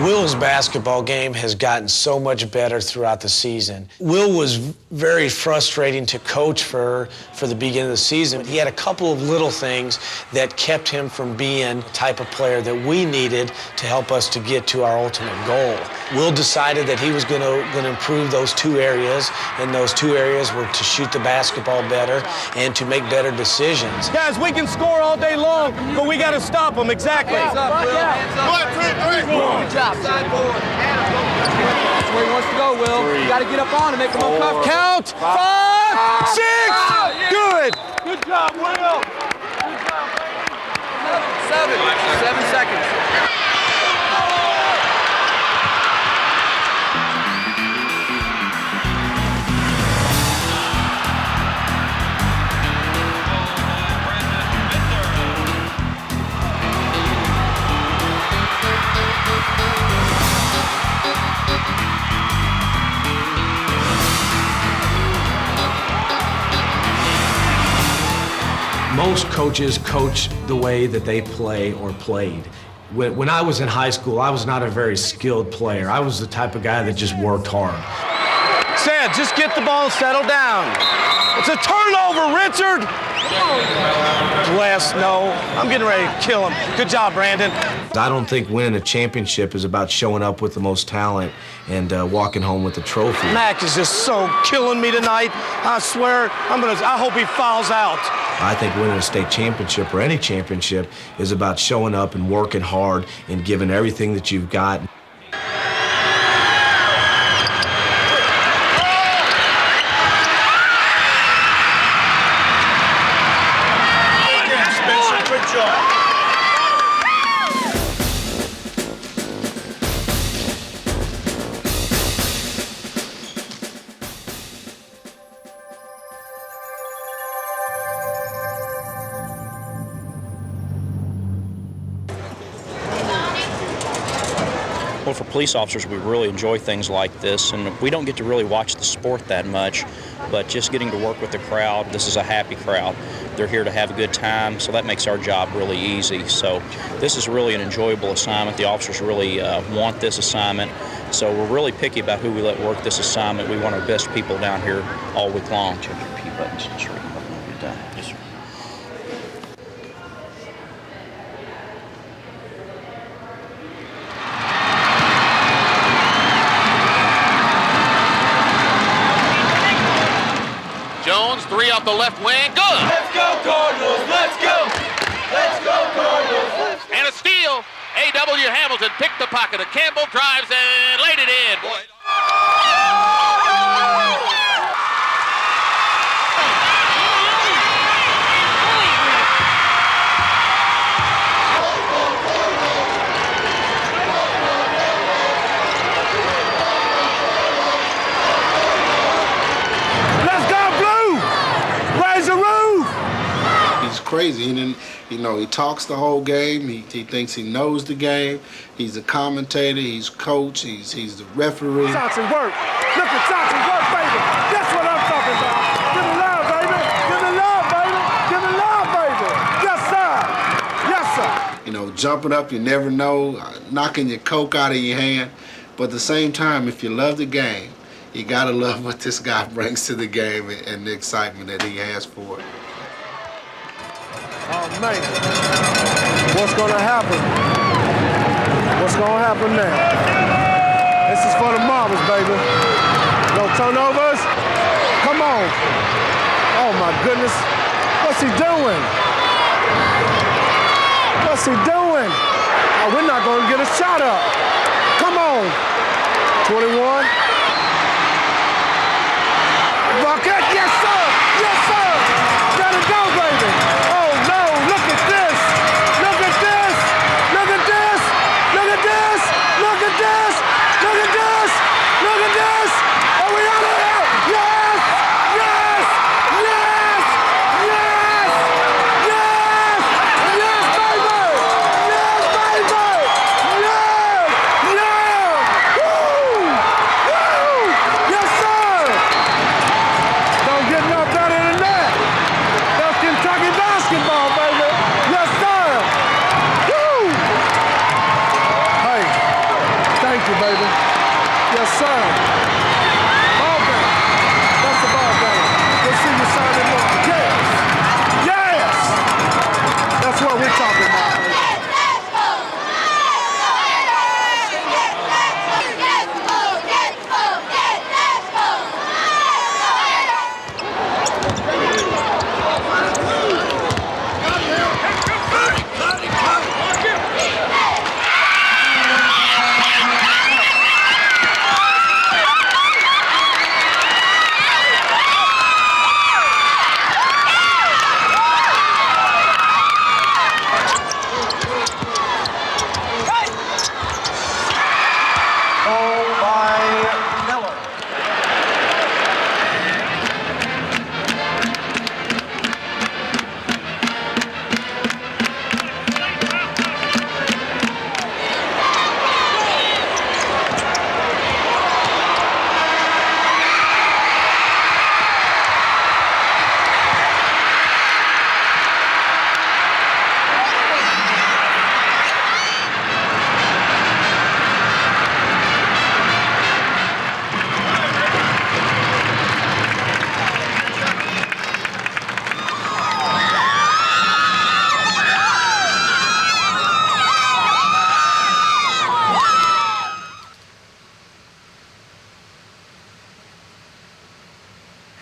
Will's basketball game has gotten so much better throughout the season. Will was very frustrating to coach for the beginning of the season. He had a couple of little things that kept him from being the type of player that we needed to help us to get to our ultimate goal. Will decided that he was going to improve those two areas, and those two areas were to shoot the basketball better and to make better decisions. Guys, we can score all day long, but we got to stop them. Exactly. Hands up, Will. Hands up. 1, 2, 3, 4. Good job. That's where he wants to go, Will. You got to get up on and make him uncomfortable. Count. 5, 6. Good. Good job, Will. 7 seconds. Most coaches coach the way that they play or played. When I was in high school, I was not a very skilled player. I was the type of guy that just worked hard. Sam, just get the ball and settle down. It's a turnover, Richard. Bless, no. I'm getting ready to kill him. Good job, Brandon. I don't think winning a championship is about showing up with the most talent and walking home with the trophy. Mac is just so killing me tonight. I swear, I hope he fouls out. I think winning a state championship or any championship is about showing up and working hard and giving everything that you've got. Good job. Well, for police officers, we really enjoy things like this, and we don't get to really watch the sport that much, but just getting to work with the crowd, this is a happy crowd. They're here to have a good time, so that makes our job really easy. So this is really an enjoyable assignment. The officers really want this assignment, so we're really picky about who we let work this assignment. We want our best people down here all week long. Check your P buttons and straighten up when you're done. Yes, sir. Jones, 3 off the left wing. Good. Let's go, Cardinals. Let's go. Let's go, Cardinals. And a steal. A.W. Hamilton picked the pocket of Campbell, drives and laid it in. Boy. Crazy. He didn't, he talks the whole game. He thinks he knows the game. He's a commentator. He's coach. He's the referee. Johnson work. Look at Johnson work, baby. That's what I'm talking about. Give me love, baby. Give me love, baby. Give me love, baby. Yes, sir. Yes, sir. Jumping up, you never know. Knocking your Coke out of your hand. But at the same time, if you love the game, you gotta love what this guy brings to the game and the excitement that he has for it. Oh, man. What's gonna happen? What's gonna happen now? This is for the marbles, baby. No turnovers? Come on. Oh, my goodness. What's he doing? What's he doing? Oh, we're not gonna get a shot up. Come on. 21. Bucket, yes, sir. Yes, sir. Gotta go, baby. Oh, no, look at this. Look at this. Look at this. Look at this. Look at this. Look at this. Look at this. Are we out of here? Yes. Yes. Yes. Yes. Yes. Yes, baby. Yes, baby. Yes. Yes. Woo. Woo. Yes, sir. Don't get no better than that. That's Kentucky basketball, baby. Yes, sir. Woo! Hey, thank you, baby. Yes, sir. Ball game. That's the ball game. We'll see you signing up. Yes. Yes. That's what we're talking about, baby.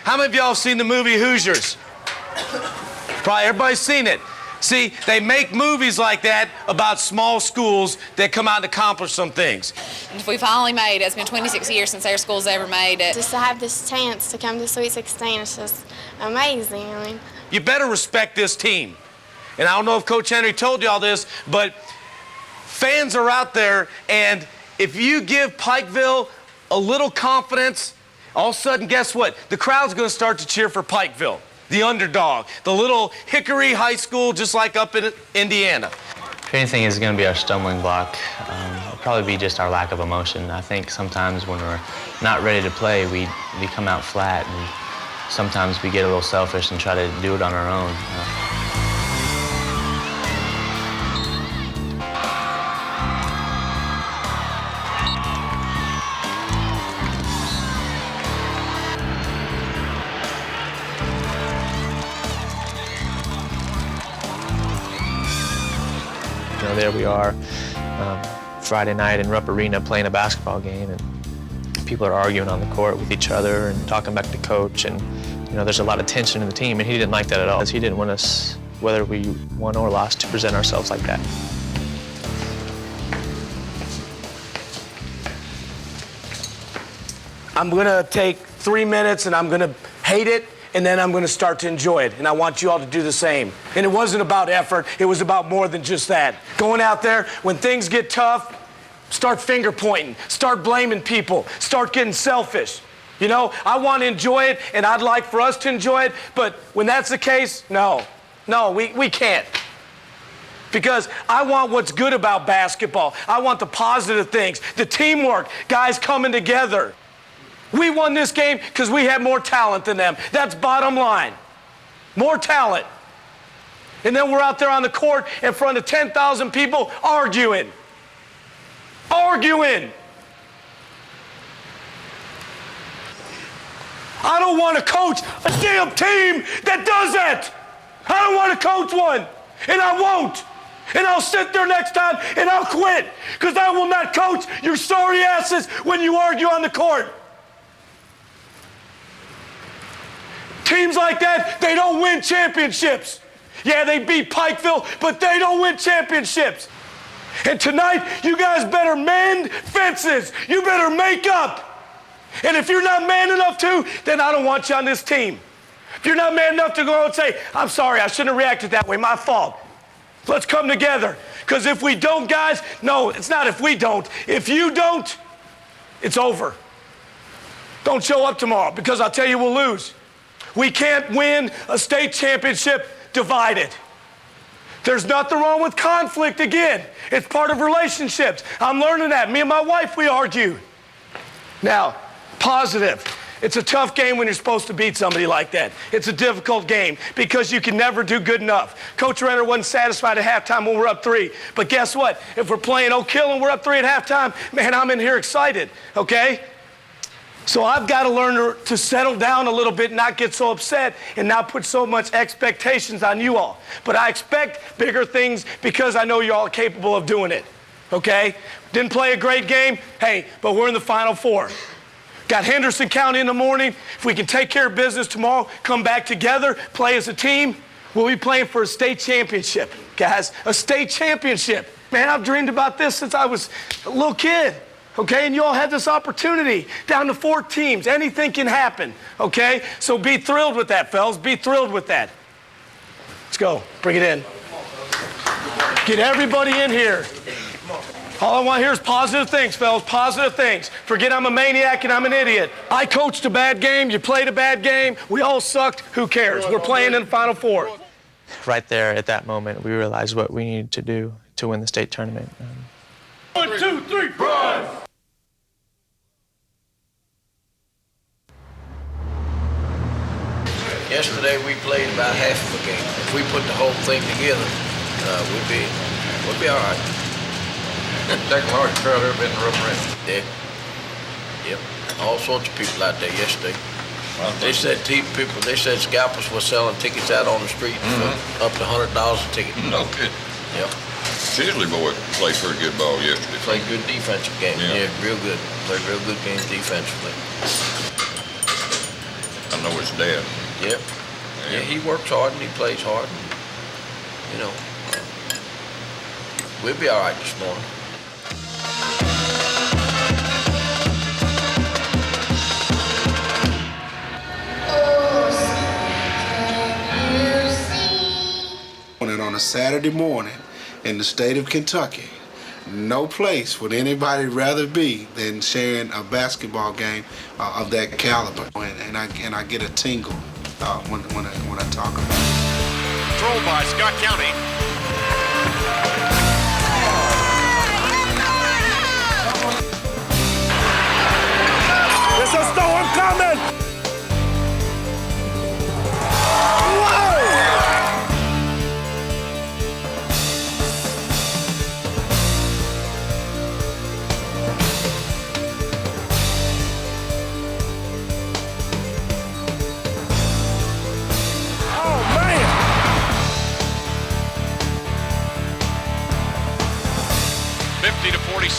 How many of y'all seen the movie Hoosiers? Probably everybody's seen it. See, they make movies like that about small schools that come out and accomplish some things. We finally made it. It's been 26 years since our school's ever made it. Just to have this chance to come to Sweet 16 is just amazing. I mean, You better respect this team. And I don't know if Coach Henry told you all this, but fans are out there, and if you give Pikeville a little confidence, all of a sudden, guess what? The crowd's going to start to cheer for Pikeville, the underdog, the little Hickory High School just like up in Indiana. If anything is going to be our stumbling block, it'll probably be just our lack of emotion. I think sometimes when we're not ready to play, we come out flat, and sometimes we get a little selfish and try to do it on our own. There we are, Friday night in Rupp Arena playing a basketball game, and people are arguing on the court with each other and talking back to coach, and there's a lot of tension in the team, and he didn't like that at all. He didn't want us, whether we won or lost, to present ourselves like that. I'm gonna take 3 minutes and I'm gonna hate it, and then I'm gonna start to enjoy it. And I want you all to do the same. And it wasn't about effort, it was about more than just that. Going out there, when things get tough, start finger pointing, start blaming people, start getting selfish. I want to enjoy it, and I'd like for us to enjoy it, but when that's the case, no, we can't. Because I want what's good about basketball. I want the positive things, the teamwork, guys coming together. We won this game because we had more talent than them. That's bottom line. More talent. And then we're out there on the court in front of 10,000 people arguing. Arguing. I don't want to coach a damn team that does that. I don't want to coach one, and I won't. And I'll sit there next time and I'll quit, because I will not coach your sorry asses when you argue on the court. Teams like that, they don't win championships. Yeah, they beat Pikeville, but they don't win championships. And tonight, you guys better mend fences. You better make up. And if you're not man enough to, then I don't want you on this team. If you're not man enough to go and say, I'm sorry, I shouldn't have reacted that way, my fault. Let's come together. Because if we don't, guys, no, it's not if we don't. If you don't, it's over. Don't show up tomorrow, because I'll tell you we'll lose. We can't win a state championship divided. There's nothing wrong with conflict again. It's part of relationships. I'm learning that. Me and my wife, we argue. Now, positive. It's a tough game when you're supposed to beat somebody like that. It's a difficult game because you can never do good enough. Coach Renner wasn't satisfied at halftime when we're up 3. But guess what? If we're playing Oak Hill and we're up 3 at halftime, man, I'm in here excited, okay? So I've got to learn to settle down a little bit, not get so upset, and not put so much expectations on you all. But I expect bigger things because I know you're all capable of doing it, okay? Didn't play a great game, hey, but we're in the Final Four. Got Henderson County in the morning. If we can take care of business tomorrow, come back together, play as a team, we'll be playing for a state championship, guys, a state championship. Man, I've dreamed about this since I was a little kid. Okay, and you all had this opportunity. Down to 4 teams. Anything can happen, okay? So be thrilled with that, fellas. Be thrilled with that. Let's go. Bring it in. Get everybody in here. All I want to hear is positive things, fellas. Positive things. Forget I'm a maniac and I'm an idiot. I coached a bad game. You played a bad game. We all sucked. Who cares? We're playing in the Final Four. Right there at that moment, we realized what we needed to do to win the state tournament. 1, 2, 3, run! Yesterday we played about half of a game. If we put the whole thing together, we'll be all right. Second largest crowd ever been in Rope Ranch. Yeah. Yep. All sorts of people out there yesterday. They said scalpers were selling tickets out on the street for up to $100 a ticket. No kidding. Yep. Chisley boy played pretty good ball yesterday. Played good defensive game. Yeah, real good. Played real good game defensively. I know his dad. Yep. Yeah, he works hard and he plays hard. And, you know, we'll be all right this morning. And on a Saturday morning in the state of Kentucky, no place would anybody rather be than sharing a basketball game of that caliber. And I get a tingle when I talk about it. Controlled by Scott County. There's a storm coming!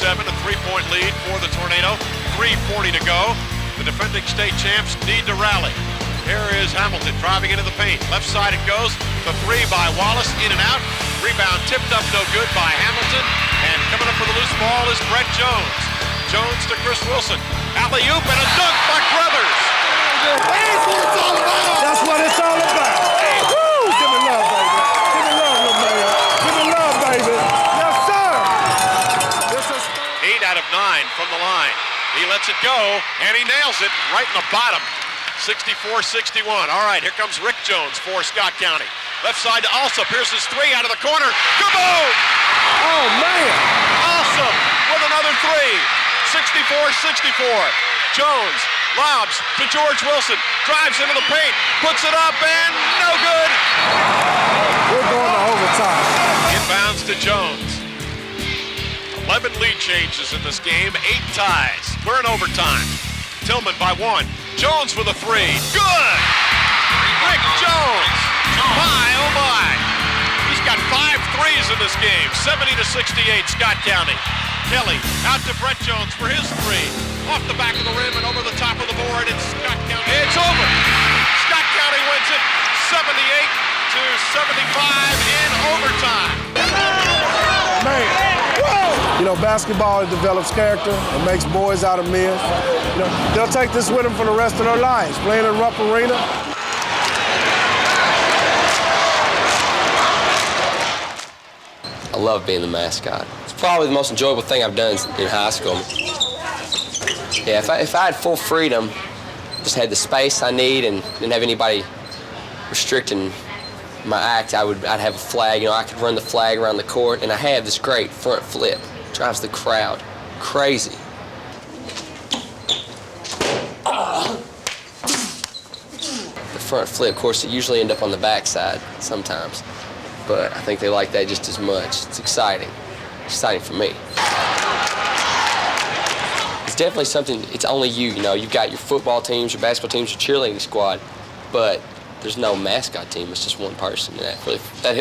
A 3-point lead for the Tornado. 3:40 to go. The defending state champs need to rally. Here is Hamilton driving into the paint. Left side it goes. The 3 by Wallace, in and out. Rebound tipped up, no good by Hamilton. And coming up for the loose ball is Brett Jones. Jones to Chris Wilson. Alley-oop and a dunk by Brothers. That's what it's all about. Woo! Give me love, baby. Give me love, little man. Give me love, baby. Yes, sir. This is 8 out of 9 from the line. He lets it go, and he nails it right in the bottom. 64-61. All right, here comes Rick Jones for Scott County. Left side to Alsop. Here's his 3 out of the corner. Kaboom! Oh, man. Alsop with another 3. 64-64. Jones lobs to George Wilson. Drives into the paint. Puts it up, and no good. We're going to overtime. Inbounds to Jones. 11 lead changes in this game, 8 ties. We're in overtime. Tillman by 1. Jones for the 3. Good! Rick Jones. My, oh my. He's got 5 threes in this game. 70-68, Scott County. Kelly out to Brett Jones for his 3. Off the back of the rim and over the top of the board. It's Scott County. It's over. Scott County wins it 78-75 in overtime. Man. You know, basketball develops character and makes boys out of men. You know, they'll take this with them for the rest of their lives, playing in Rupp Arena. I love being the mascot. It's probably the most enjoyable thing I've done in high school. Yeah, if I had full freedom, just had the space I need and didn't have anybody restricting my act, I'd have a flag. You know, I could run the flag around the court, and I have this great front flip. Drives the crowd crazy. The front flip, of course, it usually end up on the backside sometimes, but I think they like that just as much. It's exciting. It's exciting for me. It's definitely something, it's only you know. You've got your football teams, your basketball teams, your cheerleading squad, but there's no mascot team. It's just one person, and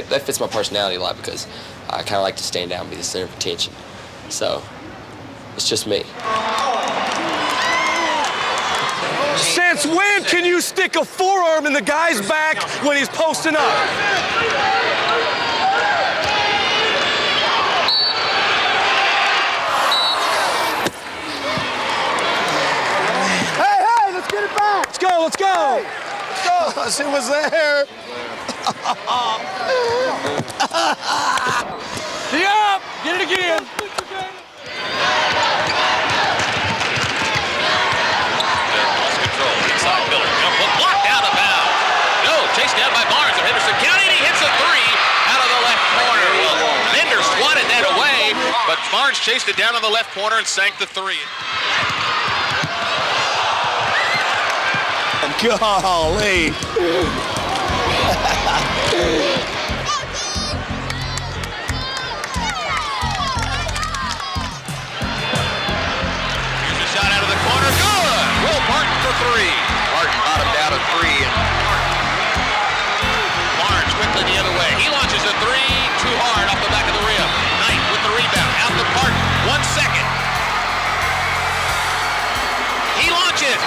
that fits my personality a lot because I kind of like to stand out and be the center of attention. So, it's just me. Since when can you stick a forearm in the guy's back when he's posting up? Hey, let's get it back. Let's go, let's go. Let's go. She was there. Yup, get it again. Inside Miller. Jump hook blocked out of bounds. No, chased down by Barnes of Henderson County, and he hits a 3 out of the left corner. Well, Bender swatted that away, but Barnes chased it down on the left corner and sank the 3. Golly. Shot out of the corner, good! Will Barton for 3. Barton bottomed out a 3. And Barnes quickly the other way. He launches a 3, too hard off the back of the rim. Knight with the rebound, out to Barton, 1 second. He launches.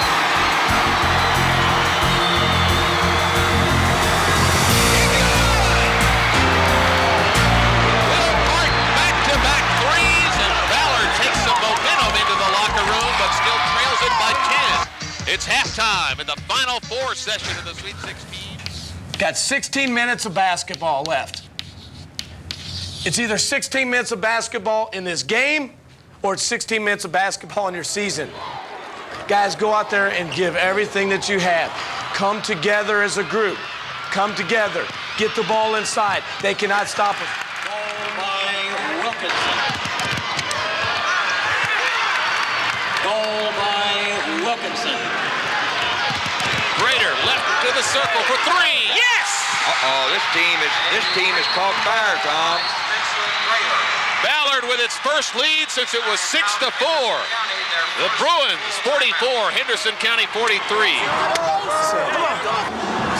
Will Barton back-to-back 3s, and Ballard takes some momentum into the locker room, but still trails it by 10. It's halftime in the final 4 session of the Sweet 16. Got 16 minutes of basketball left. It's either 16 minutes of basketball in this game or it's 16 minutes of basketball in your season. Guys, go out there and give everything that you have. Come together as a group. Come together. Get the ball inside. They cannot stop us. Ball by Wilkinson. Goal by Wilkinson. Grader left to the circle for 3. Yes! this team is caught fire, Tom. Ballard with its first lead since it was 6-4. The Bruins 44, Henderson County 43.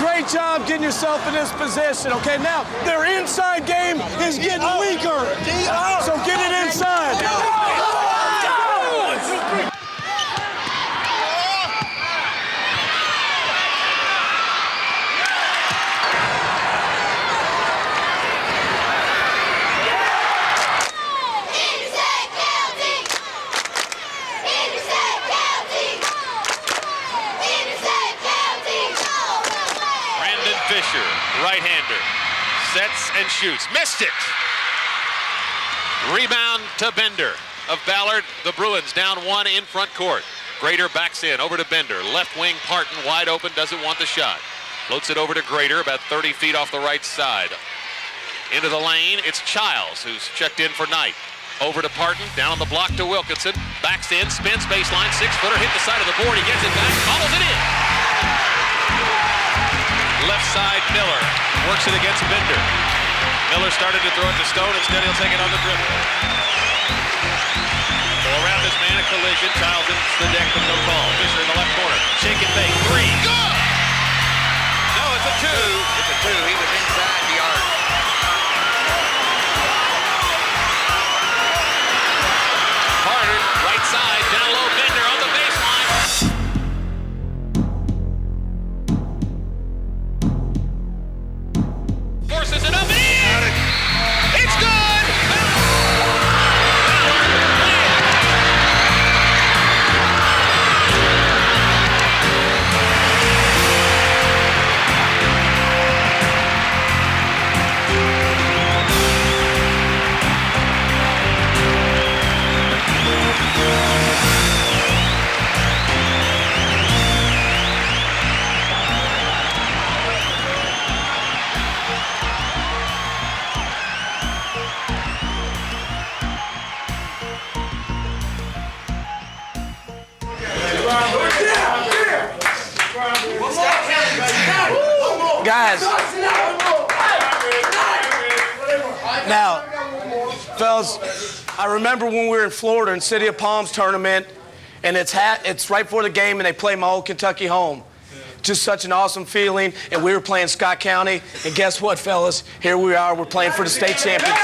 Great job getting yourself in this position. Okay, now their inside game is getting weaker. So get it inside. Fisher, right-hander, sets and shoots. Missed it. Rebound to Bender of Ballard. The Bruins down 1 in front court. Grader backs in, over to Bender. Left wing Parton, wide open, doesn't want the shot. Floats it over to Grader, about 30 feet off the right side. Into the lane, it's Childs, who's checked in for Knight. Over to Parton, down on the block to Wilkinson. Backs in, spins baseline, 6-footer, hit the side of the board. He gets it back, follows it in. Left side, Miller works it against Bender. Miller started to throw it to Stone. Instead, he'll take it on the dribble. Scramble around this man, a collision. Childs into the deck, but no call. Fisher in the left corner. Shake and bake. 3. Good! No, it's a 2. It's a 2. He was inside the arc. Carter, right side, down low, Bender on the baseline. Forces it up, and it's good! Guys, now, fellas, I remember when we were in Florida in City of Palms tournament, and it's right before the game, and they play my old Kentucky home. Just such an awesome feeling, and we were playing Scott County, and guess what, fellas? Here we are, we're playing for the state championship.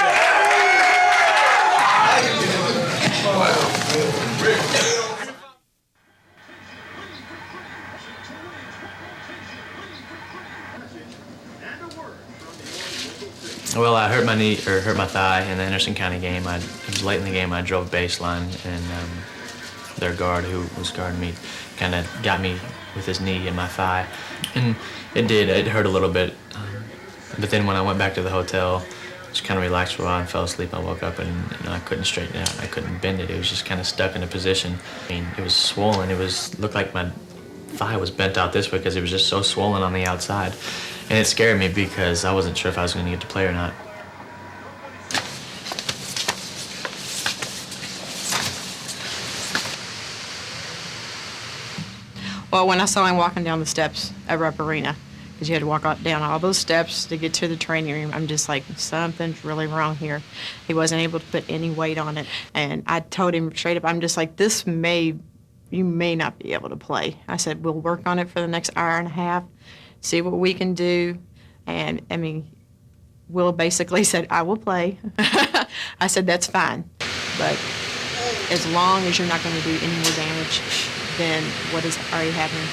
Well, I hurt my knee, or hurt my thigh in the Anderson County game. It was late in the game. I drove baseline, and their guard, who was guarding me, kind of got me with his knee in my thigh. And it hurt a little bit. But then when I went back to the hotel, just kind of relaxed for a while and fell asleep. I woke up and I couldn't straighten it out. I couldn't bend it. It was just kind of stuck in a position. I mean, it was swollen. It looked like my thigh was bent out this way because it was just so swollen on the outside. And it scared me because I wasn't sure if I was going to get to play or not. Well, when I saw him walking down the steps at Rupp Arena, because you had to walk down all those steps to get to the training room, I'm just like, something's really wrong here. He wasn't able to put any weight on it. And I told him straight up, I'm just like, you may not be able to play. I said, we'll work on it for the next hour and a half, see what we can do. And, I mean, Will basically said, I will play. I said, that's fine. But as long as you're not going to do any more damage than what is already happening.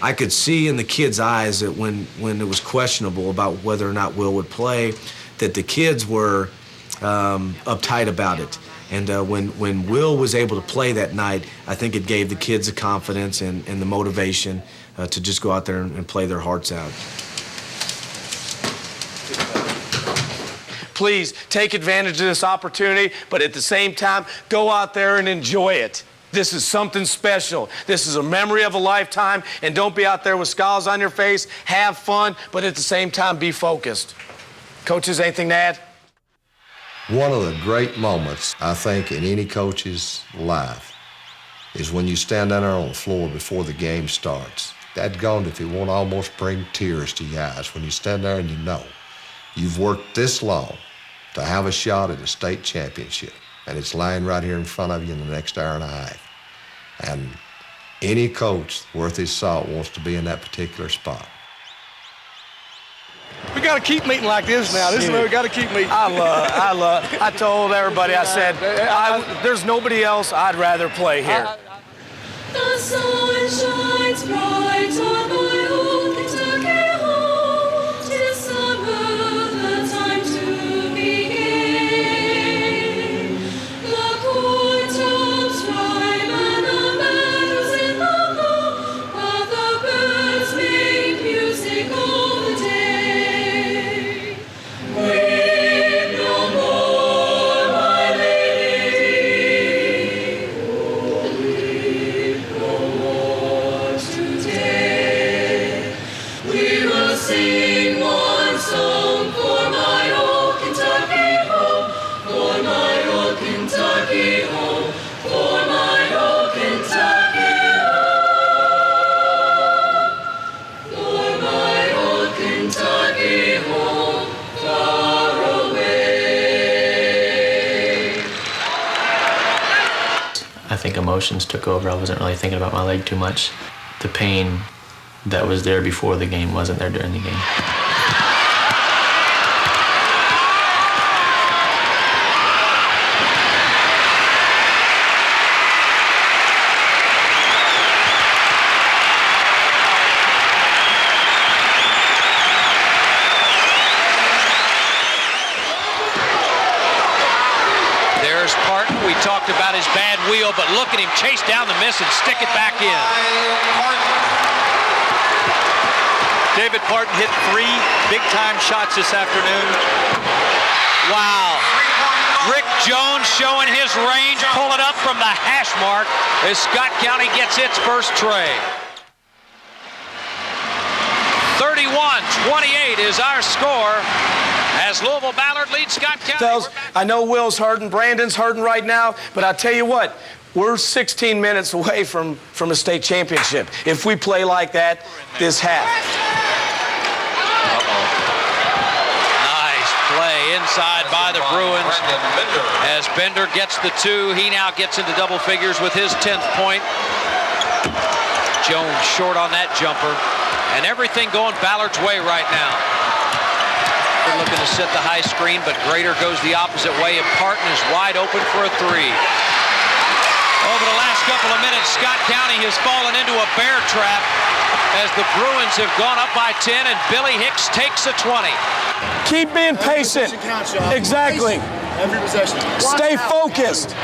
I could see in the kids' eyes that when it was questionable about whether or not Will would play, that the kids were uptight about it. And when Will was able to play that night, I think it gave the kids the confidence and the motivation to just go out there and play their hearts out. Please take advantage of this opportunity, but at the same time, go out there and enjoy it. This is something special. This is a memory of a lifetime, and don't be out there with scowls on your face. Have fun, but at the same time, be focused. Coaches, anything to add? One of the great moments, I think, in any coach's life is when you stand down there on the floor before the game starts. Dadgone, if it won't almost bring tears to your eyes when you stand there and you know you've worked this long to have a shot at a state championship, and it's lying right here in front of you in the next hour and a half. And any coach worth his salt wants to be in that particular spot. We got to keep meeting like this now. This is where we got to keep meeting. I told everybody, I said, there's nobody else I'd rather play here. The sun shines bright on my old Kentucky home. 'Tis summer, the time to begin. The corn tops rhyme and the meadows in the bloom, while the birds make music all the day. Weep no more, my lady. Weep no more today. We will sing one song for my old Kentucky home, for my old Kentucky home, for my old Kentucky home, for my old Kentucky home, far away. emotions took over. I wasn't really thinking about my leg too much. The pain that was there before the game wasn't there during the game. There's Parton. We talked about his bad wheel, but look at him chase down the miss and stick it back in. David Parton hit 3 big-time shots this afternoon. Wow. Rick Jones showing his range, pulling up from the hash mark as Scott County gets its first tray. 31-28 is our score as Louisville Ballard leads Scott County. I know Will's hurting, Brandon's hurting right now, but I tell you what, we're 16 minutes away from a state championship if we play like that this half. Nice play inside by the Bruins as Bender gets the 2. He now gets into double figures with his 10th point. Jones short on that jumper. And everything going Ballard's way right now. They're looking to set the high screen, but Grader goes the opposite way, and Parton is wide open for a 3. Over the last couple of minutes, Scott County has fallen into a bear trap as the Bruins have gone up by 10, and Billy Hicks takes a 20. Keep being patient. Exactly. Every possession. Stay focused.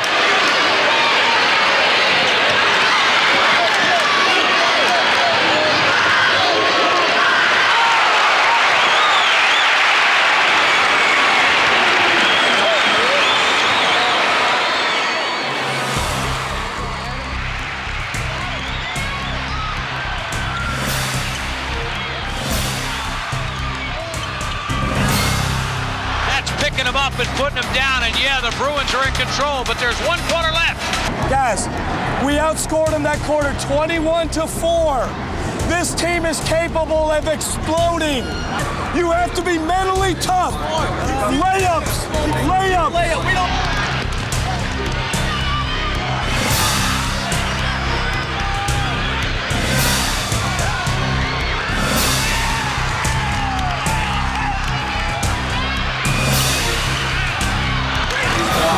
Him up and putting him down, and yeah, the Bruins are in control, but there's 1 quarter left. Guys, we outscored them that quarter 21-4. This team is capable of exploding. You have to be mentally tough. Layups.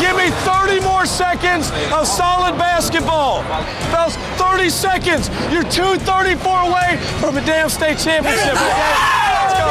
Give me 30 more seconds of solid basketball. Fellas, 30 seconds. You're 2:34 away from a damn state championship. Let's go.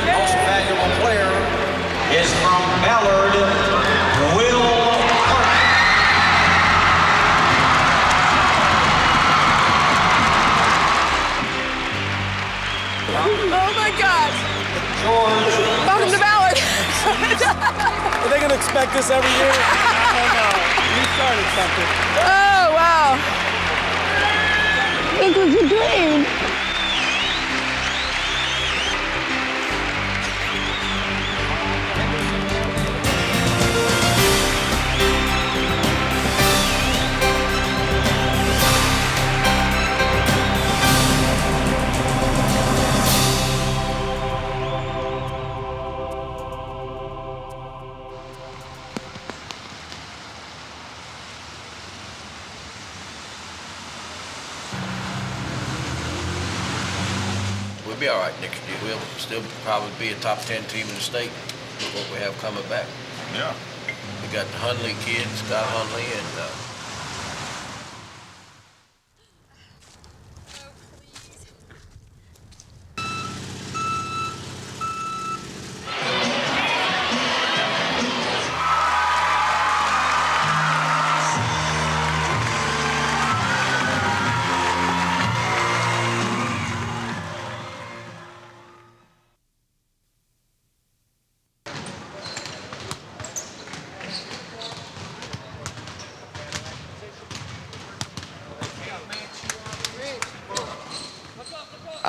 Most valuable player is from Ballard, Will Parton. Oh my God! Welcome to Ballard. Are they going to expect this every year? I don't know. You started something. Oh, wow. This was a dream. We'll be all right next year. We'll still probably be a top 10 team in the state with what we have coming back. Yeah. We got the Hundley kids, Scott Hundley, and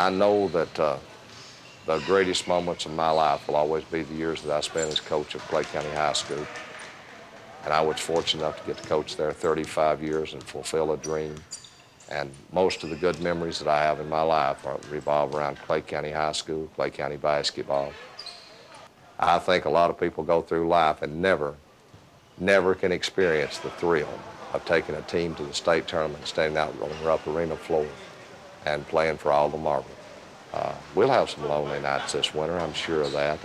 I know that the greatest moments of my life will always be the years that I spent as coach of Clay County High School. And I was fortunate enough to get to coach there 35 years and fulfill a dream. And most of the good memories that I have in my life revolve around Clay County High School, Clay County basketball. I think a lot of people go through life and never can experience the thrill of taking a team to the state tournament, standing out on the Rupp Arena floor and playing for all the marbles. We'll have some lonely nights this winter, I'm sure of that.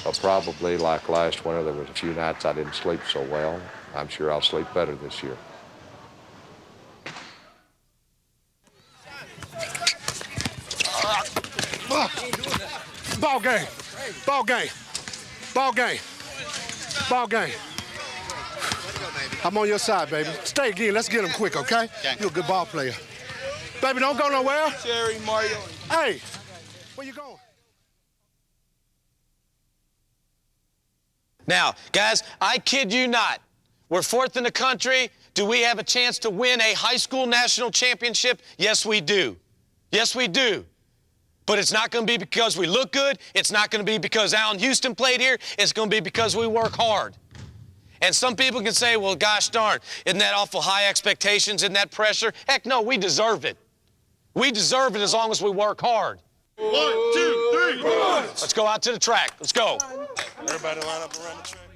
But probably like last winter, there was a few nights I didn't sleep so well. I'm sure I'll sleep better this year. Ball game. Ball game. Ball game. Ball game. I'm on your side, baby. Stay again. Let's get him quick, okay? You're a good ball player. Baby, don't go nowhere. Jerry, Mario. Hey, where you going? Now, guys, I kid you not. We're fourth in the country. Do we have a chance to win a high school national championship? Yes, we do. Yes, we do. But it's not going to be because we look good. It's not going to be because Allen Houston played here. It's going to be because we work hard. And some people can say, well, gosh darn, isn't that awful high expectations? Isn't that pressure? Heck no, we deserve it. We deserve it as long as we work hard. 1, 2, 3, run! Let's go out to the track. Let's go. Everybody line up around the track.